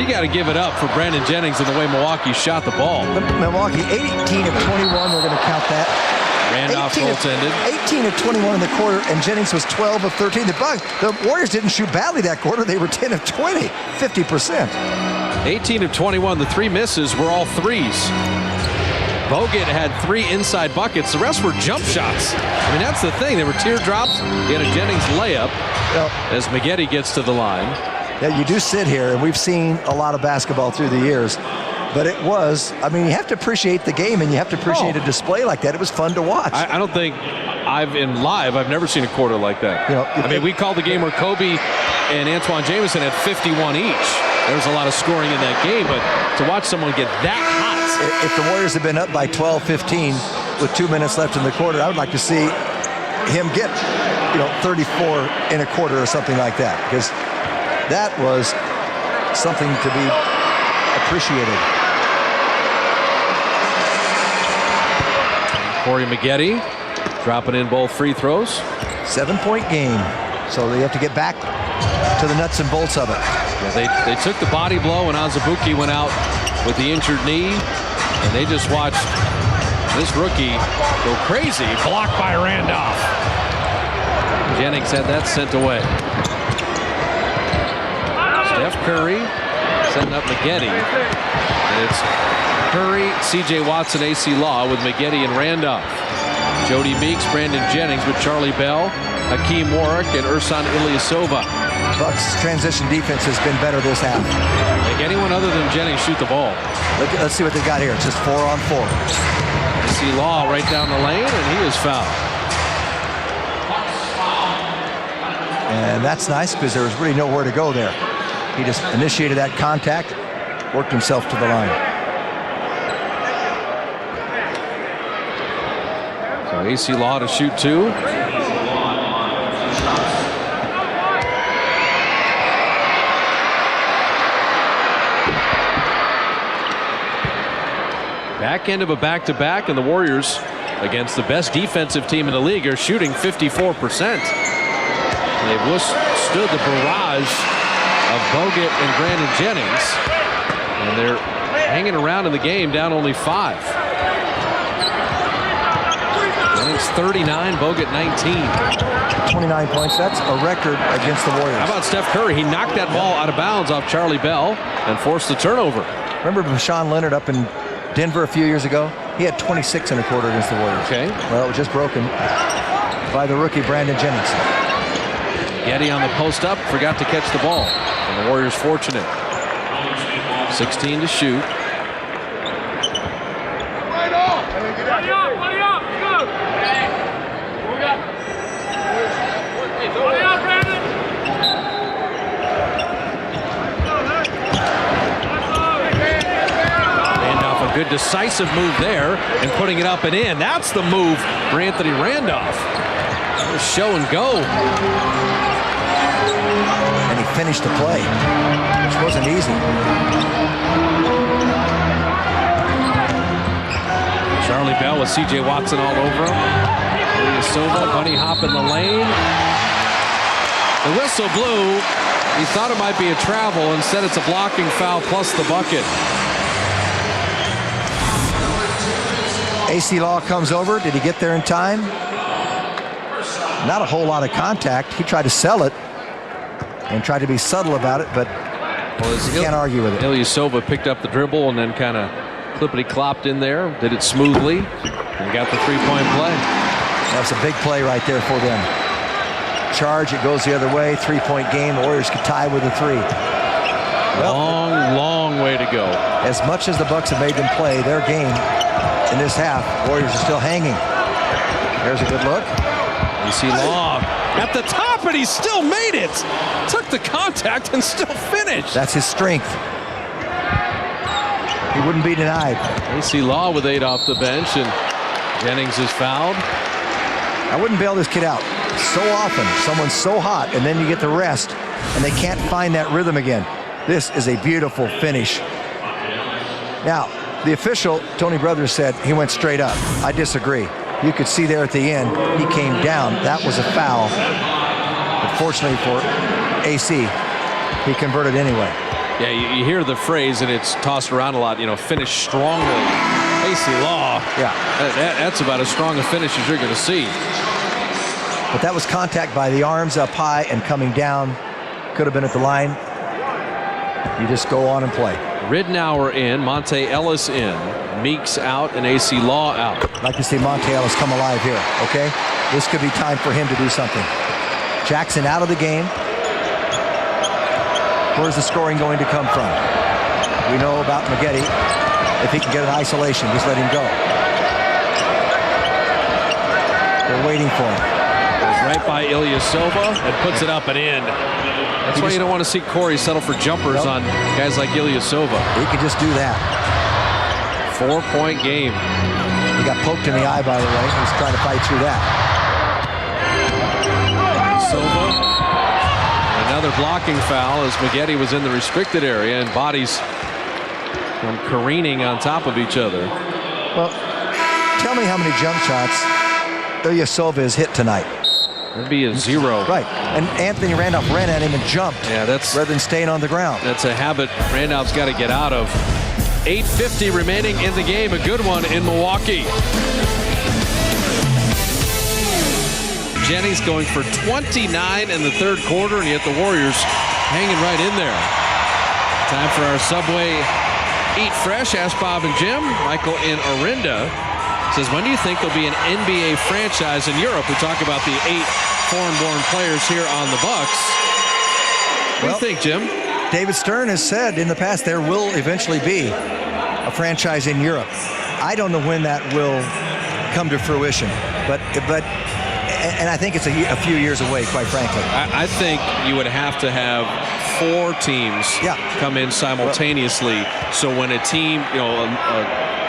You got to give it up for Brandon Jennings and the way Milwaukee shot the ball. Milwaukee, 18 of 21, we're going to count that. Randolph goaltended. 18 of 21 in the quarter, and Jennings was 12 of 13. The Warriors didn't shoot badly that quarter. They were 10 of 20, 50%. 18 of 21. The 3 misses were all threes. Bogut had 3 inside buckets. The rest were jump shots. I mean, that's the thing. They were teardrops. He had a Jennings layup as Maggette gets to the line. Yeah, you do sit here, and we've seen a lot of basketball through the years. But it was, I mean, you have to appreciate the game, and you have to appreciate a display like that. It was fun to watch. I don't think I've never seen a quarter like that. I mean, we called the game where Kobe and Antoine Jameson had 51 each. There was a lot of scoring in that game, but to watch someone get that hot. If the Warriors had been up by 12-15 with 2 minutes left in the quarter, I would like to see him get, 34 in a quarter or something like that, because that was something to be appreciated. Corey Maggette dropping in both free throws. 7-point game, so they have to get back to the nuts and bolts of it. Yeah, they took the body blow when Azubuike went out with the injured knee, and they just watched this rookie go crazy. Blocked by Randolph. Jennings had that sent away. Steph Curry setting up Maggette. And it's Curry, C.J. Watson, A.C. Law with Maggette and Randolph. Jody Meeks, Brandon Jennings with Charlie Bell, Hakeem Warwick, and Ersan Ilyasova. Bucks' transition defense has been better this half. Make anyone other than Jennings shoot the ball. Let's see what they got here. It's just 4-on-4. A.C. Law right down the lane, and he is fouled. And that's nice because there was really nowhere to go there. He just initiated that contact, worked himself to the line. So A.C. Law to shoot 2. Back end of a back-to-back, and the Warriors, against the best defensive team in the league, are shooting 54%. They've withstood the barrage of Bogut and Brandon Jennings, and they're hanging around in the game, down only 5. Jennings Jennings 39, Bogut 19. 29 points. That's a record against the Warriors. How about Steph Curry? He knocked that ball out of bounds off Charlie Bell and forced the turnover. Remember Sean Leonard up in Denver a few years ago? He had 26 and a quarter against the Warriors. Okay. Well, it was just broken by the rookie Brandon Jennings. Getty on the post up, forgot to catch the ball. And the Warriors fortunate. 16 to shoot. Randolph, a good decisive move there and putting it up and in. That's the move for Anthony Randolph. Show and go. And he finished the play, which wasn't easy. Charlie Bell with C.J. Watson all over him. Silva, bunny hop in the lane. The whistle blew. He thought it might be a travel. Instead, it's a blocking foul plus the bucket. AC Law comes over. Did he get there in time? Not a whole lot of contact. He tried to sell it and tried to be subtle about it, but you can't argue with it. Ilyasova picked up the dribble and then kind of clippity-clopped in there, did it smoothly, and got the three-point play. That's a big play right there for them. Charge, it goes the other way. Three-point game. The Warriors could tie with a three. Well, long way to go. As much as the Bucks have made them play their game in this half, Warriors are still hanging. There's a good look. You see Law at the top, and he still made it. Took the contact and still finished. That's his strength. He wouldn't be denied. AC Law with 8 off the bench, and Jennings is fouled. I wouldn't bail this kid out. So often, someone's so hot, and then you get the rest, and they can't find that rhythm again. This is a beautiful finish. Now, the official, Tony Brothers, said he went straight up. I disagree. You could see there at the end, he came down. That was a foul. But fortunately for AC, he converted anyway. Yeah, you hear the phrase, and it's tossed around a lot, you know, finish strongly. AC Law, yeah, that's about as strong a finish as you're going to see. But that was contact by the arms up high and coming down. Could have been at the line. You just go on and play. Ridnour in, Monte Ellis in, Meeks out, and AC Law out. I'd like to see Monte Ellis come alive here, okay? This could be time for him to do something. Jackson out of the game. Where's the scoring going to come from? We know about Maggette. If he can get an isolation, just let him go. They're waiting for him. Goes right by Ilyasova and puts it up and in. That's why you don't want to see Corey settle for jumpers on guys like Ilyasova. He could just do that. 4-point game. He got poked in the eye, by the way. He's trying to fight through that. Ilyasova. Another blocking foul as Maggette was in the restricted area, and bodies come careening on top of each other. Well, tell me how many jump shots Ilyasova has hit tonight. That'd be a 0. Right, and Anthony Randolph ran at him and jumped. Yeah, that's rather than staying on the ground. That's a habit Randolph's got to get out of. 8:50 remaining in the game. A good one in Milwaukee. Jennings going for 29 in the third quarter, and yet the Warriors hanging right in there. Time for our Subway Eat Fresh. Ask Bob and Jim. Michael in Orinda says, when do you think there'll be an NBA franchise in Europe? We talk about the 8 foreign-born players here on the Bucks. What do you think, Jim? David Stern has said in the past there will eventually be a franchise in Europe. I don't know when that will come to fruition, but I think it's a few years away, quite frankly. I think you would have to have 4 teams come in simultaneously. So when a team,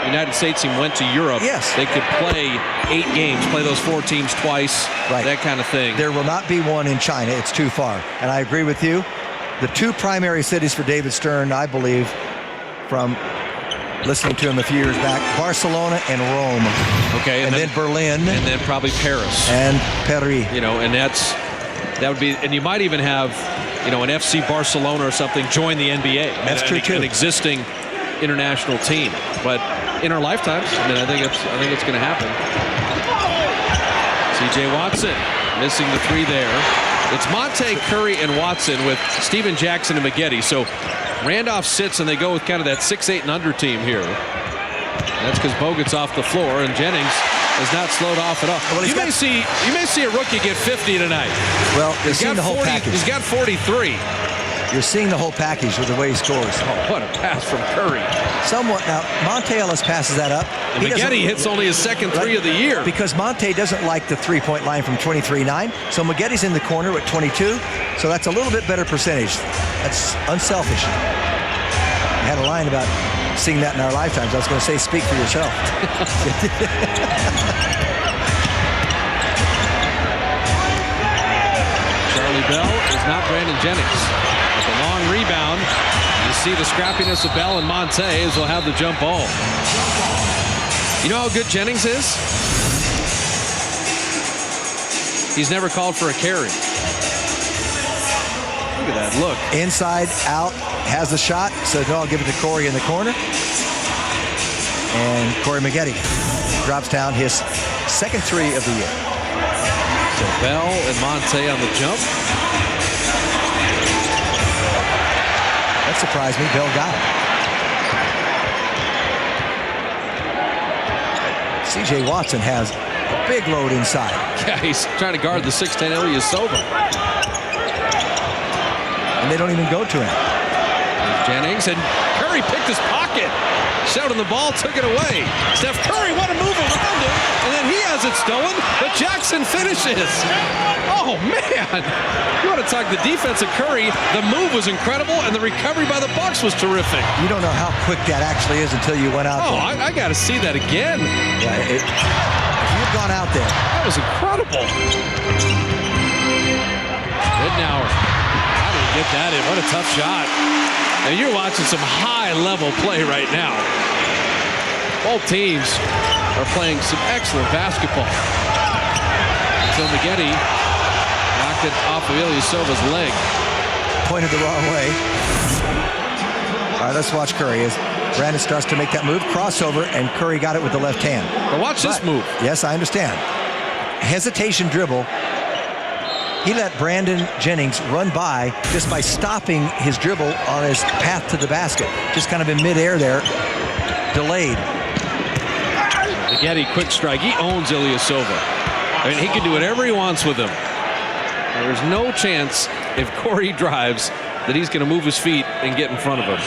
United States team went to Europe, they could play 8 games, play those 4 teams twice, that kind of thing. There will not be one in China. It's too far. And I agree with you. The 2 primary cities for David Stern, I believe, from listening to him a few years back, Barcelona and Rome. Okay. And then Berlin. And then probably Paris. And Paris. And that would be, and you might even have, an FC Barcelona or something join the NBA. That's true too. An existing international team. But in our lifetimes, I think it's going to happen. C.J. Watson missing the three there. It's Monte, Curry, and Watson with Steven Jackson and Maggette. So Randolph sits and they go with kind of that 6'8" and under team here. That's because Bogut's off the floor and Jennings is not slowed off at all. Well, you may see a rookie get 50 tonight. Well, you're seeing the whole package. He's got 43. You're seeing the whole package with the way he scores. Oh, what a pass from Curry. Somewhat. Now, Monte Ellis passes that up. And Maggette hits only his second three of the year. Because Monte doesn't like the three-point line from 23-9. So Magetti's in the corner at 22. So that's a little bit better percentage. That's unselfish. I had a line about seeing that in our lifetimes. I was going to say, speak for yourself. Charlie Bell is not Brandon Jennings. With a long rebound, you see the scrappiness of Bell and Monte as they'll have the jump ball. You know how good Jennings is? He's never called for a carry. Look at that look. Inside, out, has the shot. So no, I'll give it to Corey in the corner. And Corey Maggette drops down his second three of the year. So Bell and Monte on the jump. That surprised me. Bell got it. C.J. Watson has a big load inside. Yeah, he's trying to guard the 6'10" Ilyasova. And they don't even go to him. Jennings, and Curry picked his pocket. Shouting the ball, took it away. Steph Curry, what a move around him. And then he has it stolen, but Jackson finishes. Oh, man. You want to talk the defense of Curry. The move was incredible, and the recovery by the Bucks was terrific. You don't know how quick that actually is until you went out there. I got to see that again. Yeah, if you've gone out there. That was incredible. Ridnour. How did he get that in? What a tough shot. And you're watching some high-level play right now. Both teams are playing some excellent basketball. So Maggette knocked it off of Ilyasova's leg. Pointed the wrong way. All right, let's watch Curry as Brandon starts to make that move. Crossover, and Curry got it with the left hand. But watch this move. Yes, I understand. Hesitation dribble. He let Brandon Jennings run by just by stopping his dribble on his path to the basket. Just kind of in midair there, delayed. Maggette, quick strike. He owns Ilyasova. I mean, he can do whatever he wants with him. There's no chance if Corey drives that he's going to move his feet and get in front of him.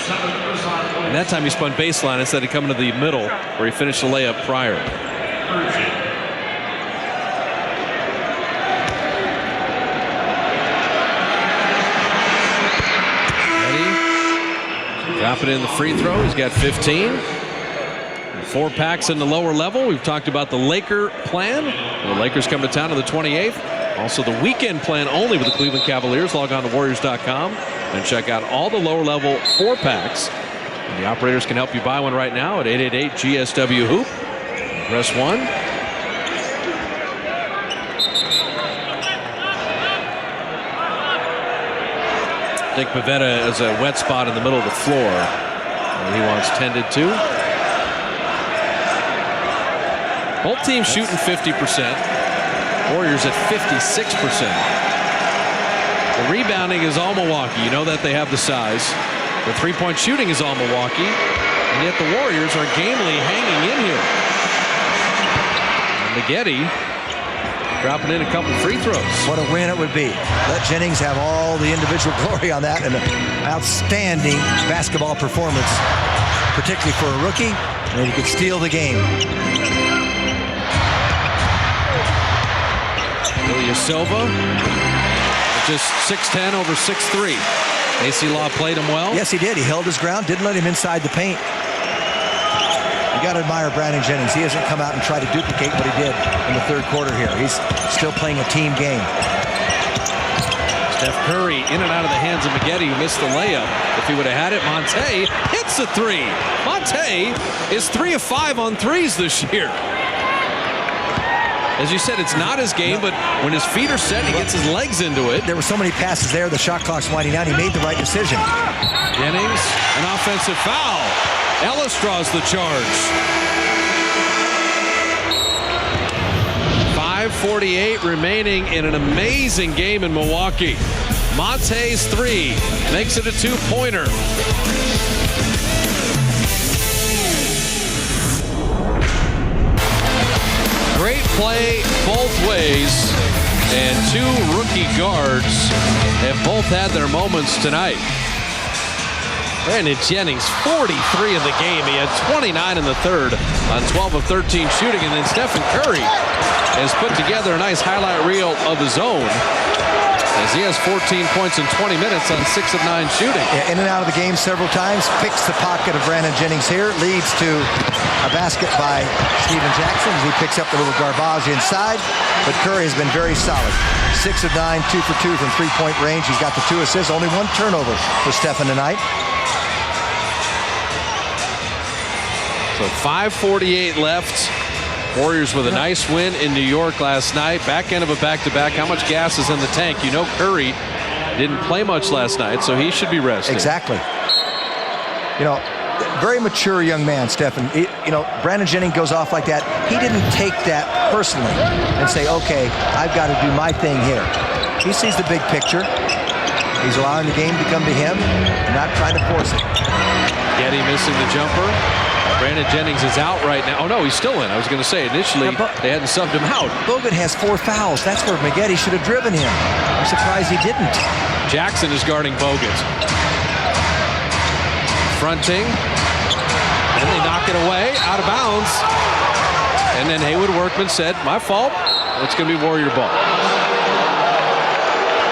And that time he spun baseline instead of coming to the middle where he finished the layup prior. Dropping in the free throw. He's got 15. 4 packs in the lower level. We've talked about the Laker plan. The Lakers come to town on the 28th. Also the weekend plan only with the Cleveland Cavaliers. Log on to Warriors.com and check out all the lower level 4 packs. And the operators can help you buy one right now at 888-GSW-HOOP. Press 1. Dick Pavetta has a wet spot in the middle of the floor. He wants tended to. Both teams shooting 50%. Warriors at 56%. The rebounding is all Milwaukee. You know that they have the size. The three-point shooting is all Milwaukee. And yet the Warriors are gamely hanging in here. And Maggette dropping in a couple free throws. What a win it would be. Let Jennings have all the individual glory on that, and an outstanding basketball performance, particularly for a rookie, and he could steal the game. Ilyasova, just 6'10" over 6'3". AC Law played him well. Yes, he did. He held his ground, didn't let him inside the paint. You got to admire Brandon Jennings. He hasn't come out and tried to duplicate what he did in the third quarter here. He's still playing a team game. Steph Curry in and out of the hands of Maggette, who missed the layup. If he would have had it, Monte hits the three. Monte is 3 of 5 on threes this year. As you said, it's not his game, but when his feet are set, he gets his legs into it. There were so many passes there. The shot clock's winding down. He made the right decision. Jennings, an offensive foul. Ellis draws the charge. 5 5:48 remaining in an amazing game in Milwaukee. Monte's three makes it a two-pointer. Great play both ways, and two rookie guards have both had their moments tonight. Brandon Jennings, 43 in the game. He had 29 in the third on 12 of 13 shooting. And then Stephen Curry has put together a nice highlight reel of his own, as he has 14 points in 20 minutes on 6 of 9 shooting. Yeah, in and out of the game several times. Picks the pocket of Brandon Jennings here. Leads to a basket by Steven Jackson as he picks up the little garbage inside. But Curry has been very solid. 6 of 9, 2 for 2 from three-point range. He's got the 2 assists. Only 1 turnover for Stephen tonight. So 5:48 left. Warriors with a nice win in New York last night. Back end of a back-to-back. How much gas is in the tank? You know Curry didn't play much last night, so he should be rested. Exactly. You know, very mature young man, Stephen. You know, Brandon Jennings goes off like that. He didn't take that personally and say, okay, I've got to do my thing here. He sees the big picture. He's allowing the game to come to him, not trying to force it. Getty missing the jumper. Brandon Jennings is out right now. Oh, no, he's still in. I was going to say, initially, they hadn't subbed him out. Bogut has 4 fouls. That's where McGetty should have driven him. I'm surprised he didn't. Jackson is guarding Bogut. Fronting. And they knock it away, out of bounds. And then Haywood Workman said, my fault. It's going to be Warrior ball.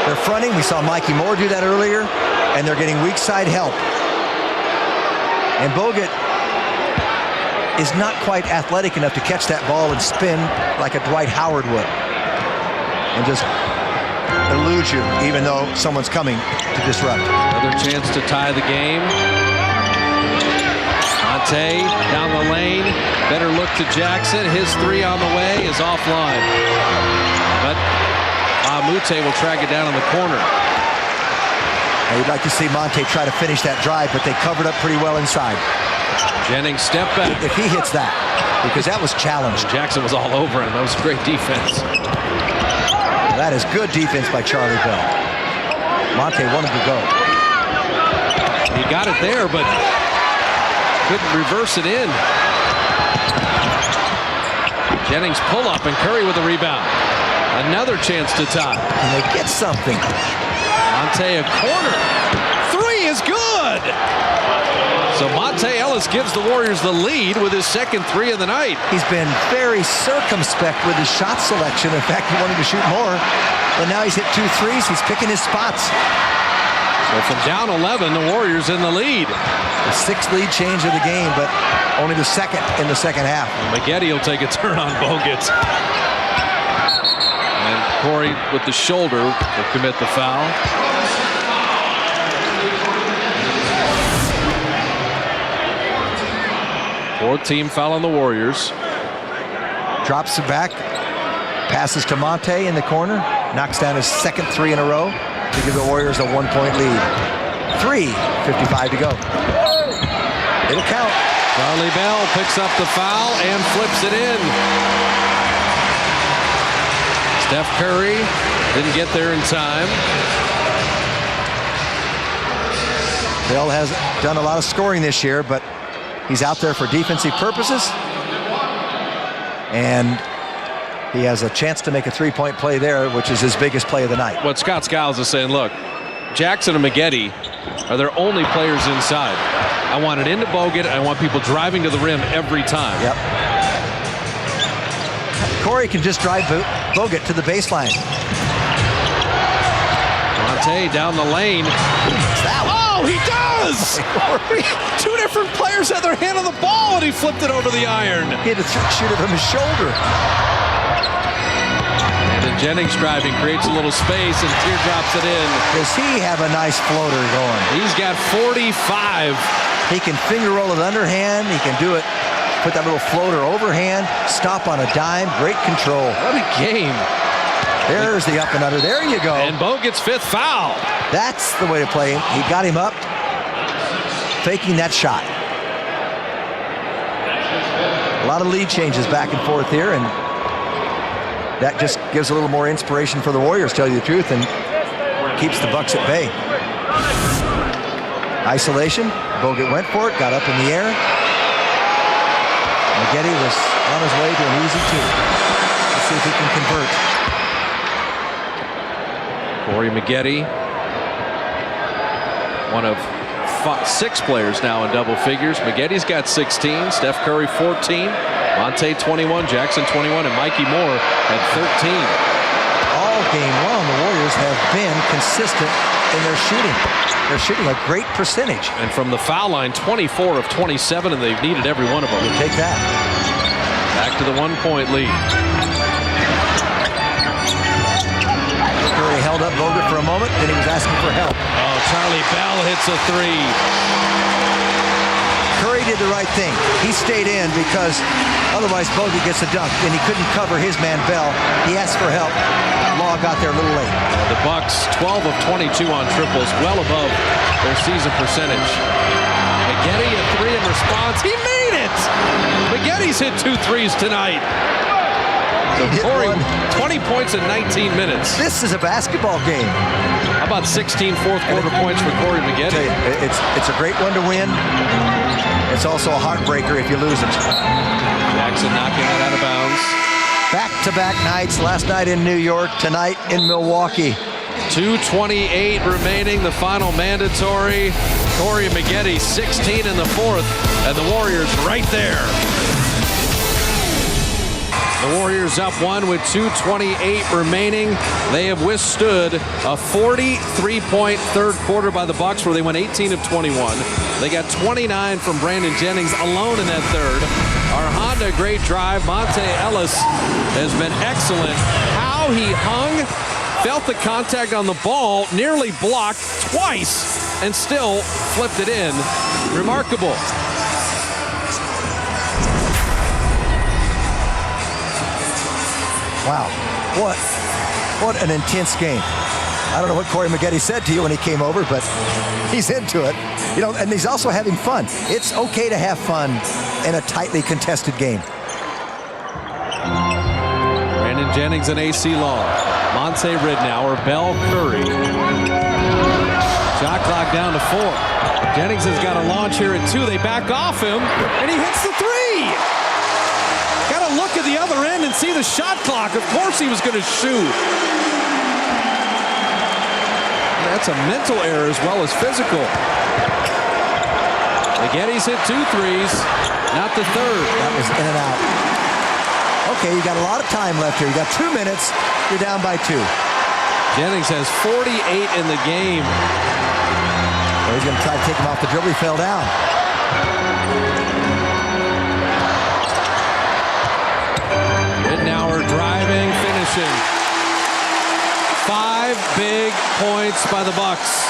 They're fronting. We saw Mikey Moore do that earlier. And they're getting weak side help. And Bogut is not quite athletic enough to catch that ball and spin like a Dwight Howard would. And just elude you, even though someone's coming to disrupt. Another chance to tie the game. Monte down the lane. Better look to Jackson. His three on the way is offline. But Mute will track it down in the corner. Now you'd like to see Monte try to finish that drive, but they covered up pretty well inside. Jennings step back. If he hits that, because that was challenged. Jackson was all over him. That was great defense. That is good defense by Charlie Bell. Monte wanted to go. He got it there, but couldn't reverse it in. Jennings pull up and Curry with a rebound. Another chance to tie. And they get something. Monte a corner. Three is good. So Monte Ellis gives the Warriors the lead with his second three of the night. He's been very circumspect with his shot selection. In fact, he wanted to shoot more. And now he's hit 2 threes. He's picking his spots. So from down 11, the Warriors in the lead. The 6th lead change of the game, but only the second in the second half. McGetty will take a turn on Bogut. And Corey with the shoulder will commit the foul. Fourth team foul on the Warriors. Drops it back. Passes to Monte in the corner. Knocks down his second three in a row to give the Warriors a 1-point lead. 3:55 to go. It'll count. Charlie Bell picks up the foul and flips it in. Steph Curry didn't get there in time. Bell has done a lot of scoring this year, but he's out there for defensive purposes. And he has a chance to make a three-point play there, which is his biggest play of the night. What Scott Skiles is saying, look, Jackson and McGetty are their only players inside. I want it into Bogut. I want people driving to the rim every time. Yep. Corey can just drive Bogut to the baseline. Monte down the lane. Oh, he does! Two different players had their hand on the ball, and he flipped it over the iron. He had to shoot it from his shoulder. And then Jennings driving, creates a little space, and teardrops it in. Does he have a nice floater going? He's got 45. He can finger roll it underhand. He can do it. Put that little floater overhand. Stop on a dime. Great control. What a game. There's the up and under. There you go. And Bogut's 5th foul. That's the way to play him. He got him up, faking that shot. A lot of lead changes back and forth here, and that just gives a little more inspiration for the Warriors, tell you the truth, and keeps the Bucks at bay. Isolation. Bogut went for it, got up in the air. Maggette was on his way to an easy two. Let's see if he can convert. Corey Maggette, one of 6 players now in double figures. Maggette's got 16, Steph Curry 14, Monte 21, Jackson 21, and Mikey Moore at 13. All game long, the Warriors have been consistent in their shooting. They're shooting a great percentage. And from the foul line, 24 of 27, and they've needed every one of them. You take that. Back to the 1-point lead. Curry held up Bogut for a moment, then he was asking for help. Oh, Charlie Bell hits a 3. Curry did the right thing. He stayed in because otherwise Bogut gets a dunk, and he couldn't cover his man Bell. He asked for help. Law got there a little late. The Bucks 12 of 22 on triples, well above their season percentage. Maggette a 3 in response. He made it! Maggette's hit 2 threes tonight. So Corey, 20 points in 19 minutes. This is a basketball game. How about 16 fourth-quarter points for Corey Maggette? It's a great one to win. It's also a heartbreaker if you lose it. Jackson knocking that out of bounds. Back-to-back nights. Last night in New York, tonight in Milwaukee. 2:28 remaining, the final mandatory. Corey Maggette 16 in the 4th, and the Warriors right there. The Warriors up 1 with 2:28 remaining. They have withstood a 43-point third quarter by the Bucks, where they went 18 of 21. They got 29 from Brandon Jennings alone in that third. Our Honda, great drive. Monte Ellis has been excellent. How he hung, felt the contact on the ball, nearly blocked twice, and still flipped it in. Remarkable. Wow, what an intense game. I don't know what Corey Maggette said to you when he came over, but he's into it. You know, and he's also having fun. It's okay to have fun in a tightly contested game. Brandon Jennings and AC Long. Monte Ridnour, Bell, Curry. Shot clock down to 4. Jennings has got a launch here at 2. They back off him, and he hits the 3. Got to look at the other end and see the shot clock. Of course he was going to shoot. That's a mental error as well as physical. Maggette's hit 2 threes, not the third. That was in and out. Okay, you got a lot of time left here. You got 2 minutes. You're down by 2. Jennings has 48 in the game. Well, he's going to try to take him off the dribble. He fell down. Ridnour driving, finishing. 5 big points by the Bucks.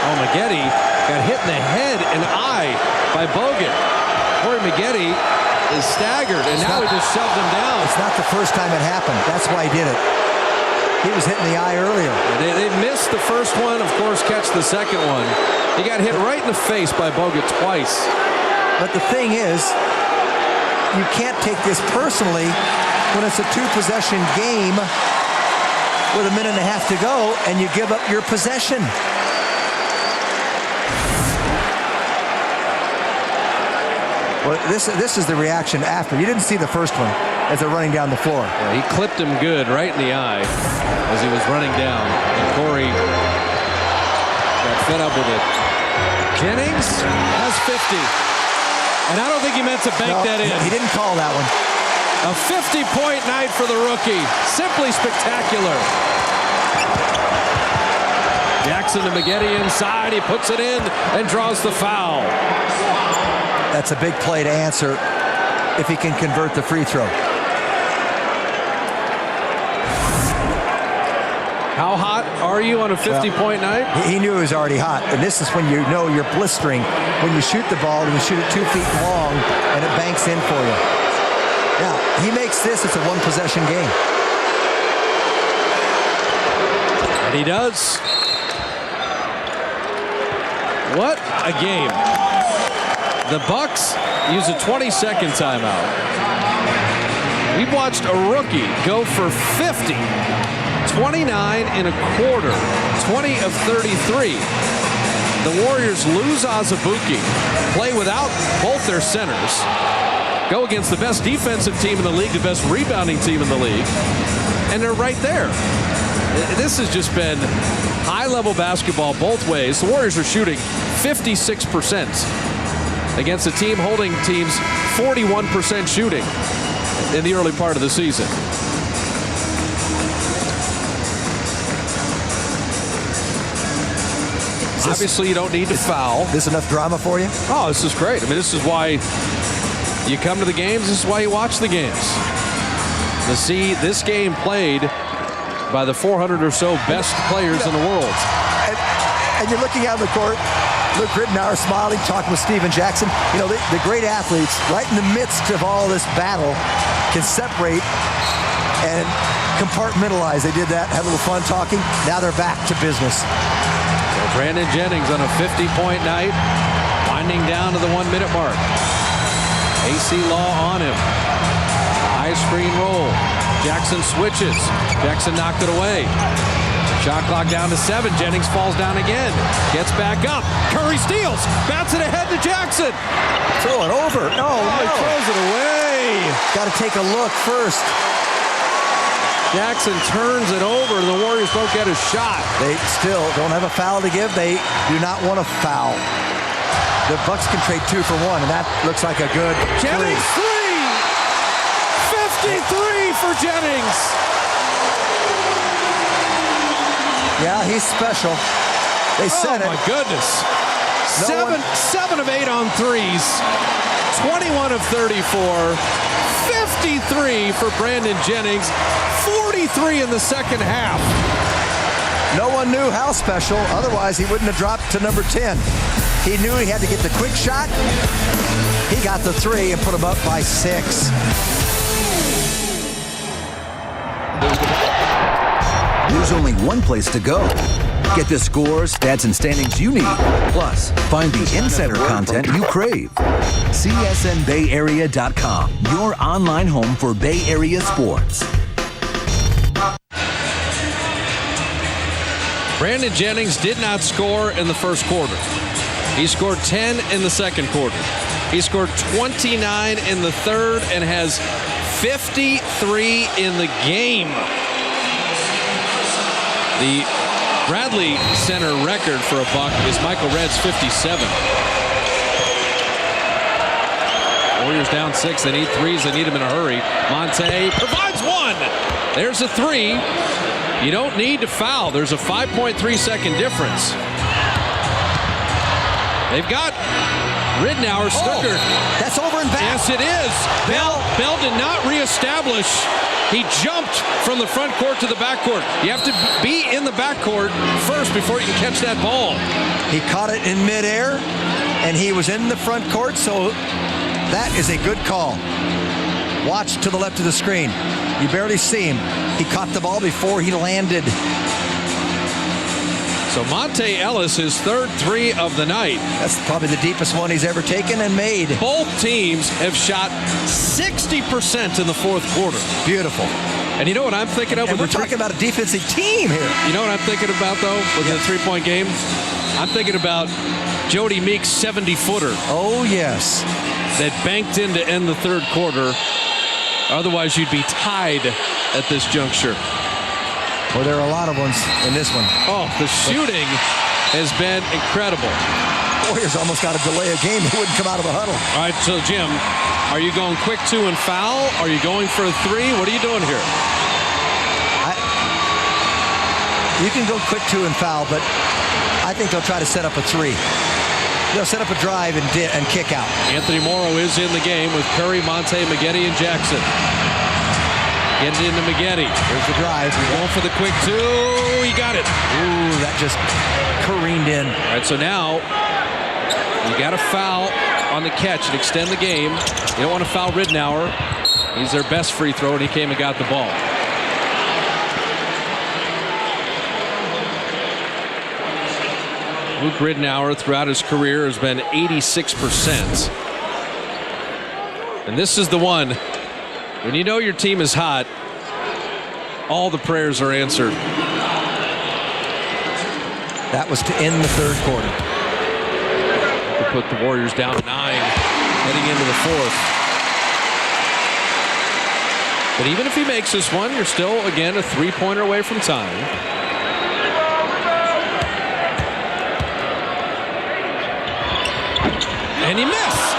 Oh, Maggette got hit in the head and eye by Bogut. Corey Maggette is staggered, and now he just shoved him down. It's not the first time it happened. That's why he did it. He was hit in the eye earlier. They missed the first one, of course, catch the second one. He got hit right in the face by Bogut twice. But the thing is, you can't take this personally when it's a 2-possession game with a minute and a half to go and you give up your possession. Well, this is the reaction after. You didn't see the first one as they're running down the floor. Yeah, he clipped him good right in the eye as he was running down. And Corey got fed up with it. Jennings has 50. And I don't think he meant to bank that in. He didn't call that one. A 50-point night for the rookie. Simply spectacular. Jackson to Maggette inside. He puts it in and draws the foul. That's a big play to answer if he can convert the free throw. How hot are you on a 50-point night? He knew it was already hot, and this is when you know you're blistering. When you shoot the ball and you shoot it 2 feet long and it banks in for you. Now, he makes this, it's a 1-possession game. And he does. What a game. The Bucks use a 20-second timeout. We've watched a rookie go for 50, 29 and a quarter, 20 of 33. The Warriors lose Azubuike, play without both their centers, go against the best defensive team in the league, the best rebounding team in the league, and they're right there. This has just been high-level basketball both ways. The Warriors are shooting 56% against a team holding teams 41% shooting in the early part of the season. Obviously, you don't need to foul. This enough drama for you? Oh, this is great. I mean, this is why you come to the games. This is why you watch the games. To see this game played by the 400 or so best players in the world. And you're looking out on the court, Luke Ridenour smiling, talking with Steven Jackson. You know, the great athletes, right in the midst of all this battle, can separate and compartmentalize. They did that, had a little fun talking. Now they're back to business. So Brandon Jennings on a 50-point night, winding down to the 1-minute mark. AC Law on him. High screen roll. Jackson switches. Jackson knocked it away. Shot clock down to 7. Jennings falls down again. Gets back up. Curry steals. Bats it ahead to Jackson. Throw it over. No. He throws it away. Got to take a look first. Jackson turns it over. The Warriors don't get a shot. They still don't have a foul to give. They do not want to foul. The Bucks can trade 2 for 1, and that looks like a good Jennings three. 53 for Jennings. Yeah, he's special. They said it. Oh, my goodness. Seven of 8 on threes. 21 of 34. 53 for Brandon Jennings. 43 in the second half. No one knew how special. Otherwise, he wouldn't have dropped to number 10. He knew he had to get the quick shot. He got the 3 and put him up by 6. There's only one place to go. Get the scores, stats, and standings you need. Plus, find the insider content you crave. CSNBayArea.com, your online home for Bay Area sports. Brandon Jennings did not score in the first quarter. He scored 10 in the second quarter. He scored 29 in the third and has 53 in the game. The Bradley Center record for a Buck is Michael Redd's 57. Warriors down 6. They need threes. They need them in a hurry. Monte provides one. There's a 3. You don't need to foul. There's a 5.3 second difference. They've got Ridenour snookered. That's over and back. Yes, it is. Bell did not reestablish. He jumped from the front court to the back court. You have to be in the back court first before you can catch that ball. He caught it in midair, and he was in the front court, so that is a good call. Watch to the left of the screen. You barely see him. He caught the ball before he landed. So Monte Ellis, his third 3 of the night. That's probably the deepest one he's ever taken and made. Both teams have shot 60% in the fourth quarter. Beautiful. And you know what I'm thinking of? And we're talking about a defensive team here. You know what I'm thinking about, though, with the 3-point game? I'm thinking about Jody Meek's 70-footer. Oh, yes. That banked in to end the third quarter. Otherwise, you'd be tied at this juncture. Well, there are a lot of ones in this one. Oh, the shooting has been incredible. Warriors almost got to delay a game. They wouldn't come out of the huddle. All right, so Jim, are you going quick 2 and foul? Are you going for a 3? What are you doing here? You can go quick 2 and foul, but I think they'll try to set up a 3. They'll set up a drive and kick out. Anthony Morrow is in the game with Curry, Monte, Maggette, and Jackson. Get it into Maggette. Here's the drive. He's going for the quick 2. He got it. Ooh, that just careened in. All right, so now you got to foul on the catch and extend the game. You don't want to foul Ridenour. He's their best free throw, and he came and got the ball. Luke Ridnour throughout his career has been 86%. And this is the one, when you know your team is hot, all the prayers are answered. That was to end the third quarter. To put the Warriors down 9 heading into the fourth. But even if he makes this one, you're still, again, a three-pointer away from time. And he missed.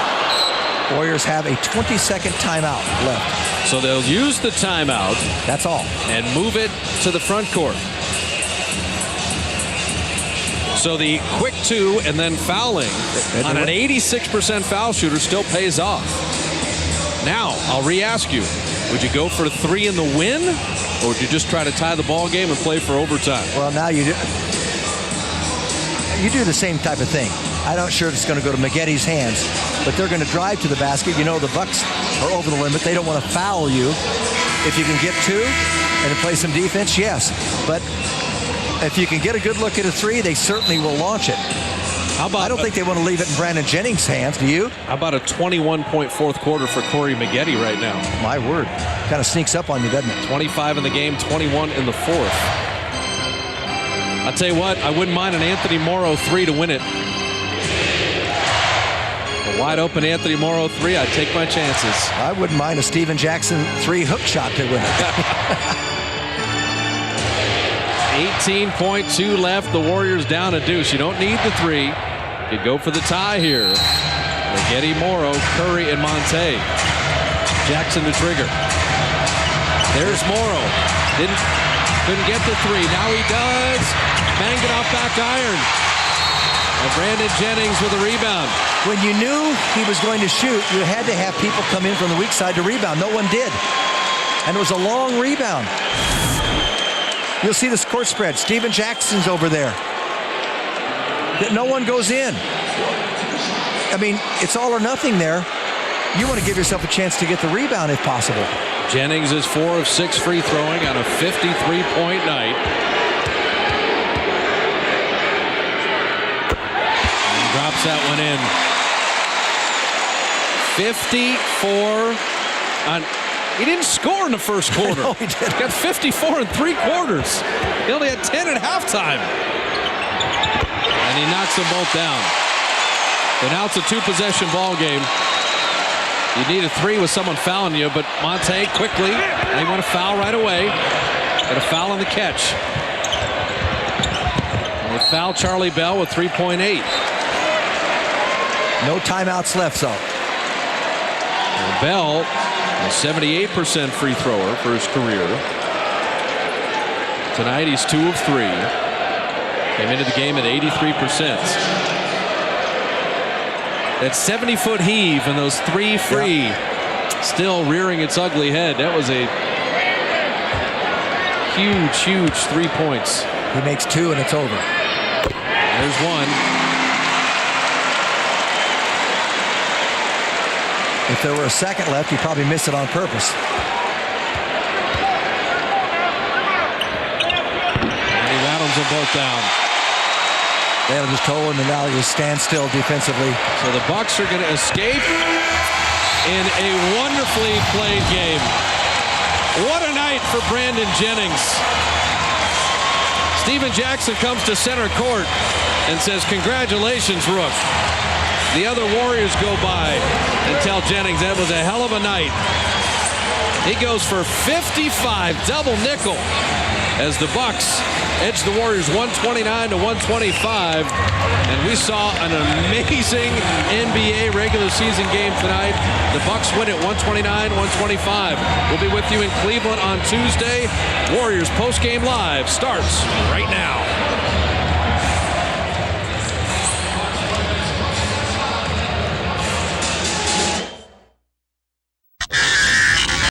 Warriors have a 20-second timeout left. So they'll use the timeout. That's all. And move it to the front court. So the quick 2 and then fouling on an 86% foul shooter still pays off. Now, I'll re-ask you. Would you go for a 3 in the win? Or would you just try to tie the ball game and play for overtime? Well, now you do the same type of thing. I'm not sure it's going to go to Maggetti's hands, but they're going to drive to the basket. You know the Bucks are over the limit. They don't want to foul you. If you can get 2 and play some defense, yes. But if you can get a good look at a 3, they certainly will launch it. How about, I don't think they want to leave it in Brandon Jennings' hands. Do you? How about a 21-point fourth quarter for Corey Maggetti right now? My word. Kind of sneaks up on you, doesn't it? 25 in the game, 21 in the fourth. I'll tell you what, I wouldn't mind an Anthony Morrow 3 to win it. A wide open Anthony Morrow 3, I'd take my chances. I wouldn't mind a Steven Jackson 3 hook shot to win it. 18.2 left. The Warriors down a deuce. You don't need the 3. You go for the tie here. Maggetti, Morrow, Curry, and Monte. Jackson the trigger. There's Morrow. Couldn't get the 3. Now he does. Banged it off back iron. And Brandon Jennings with a rebound. When you knew he was going to shoot, you had to have people come in from the weak side to rebound. No one did. And it was a long rebound. You'll see this court spread. Steven Jackson's over there. No one goes in. I mean, it's all or nothing there. You want to give yourself a chance to get the rebound if possible. Jennings is 4 of 6 free throwing on a 53-point night. And drops that one in. 54 on... He didn't score in the first quarter. No, he didn't. Got 54 in 3 quarters. He only had 10 at halftime. And he knocks them both down. So now it's a 2-possession ball game. You need a 3 with someone fouling you, but Monte quickly, they want to foul right away. Got a foul on the catch. And they foul Charlie Bell with 3.8. No timeouts left, so. And Bell, a 78% free thrower for his career. Tonight he's 2 of 3. Came into the game at 83%. That 70-foot heave and those 3 free, still rearing its ugly head. That was a huge, huge 3 points. He makes 2 and it's over. There's one. If there were a second left, he'd probably miss it on purpose. And he rattles them both down. They'll just hold him and now just stand still defensively. So the Bucks are going to escape in a wonderfully played game. What a night for Brandon Jennings. Steven Jackson comes to center court and says, "Congratulations, Rook." The other Warriors go by and tell Jennings that was a hell of a night. He goes for 55, double nickel, as the Bucks edge the Warriors 129 to 125. And we saw an amazing NBA regular season game tonight. The Bucks win it 129-125. We'll be with you in Cleveland on Tuesday. Warriors postgame live starts right now.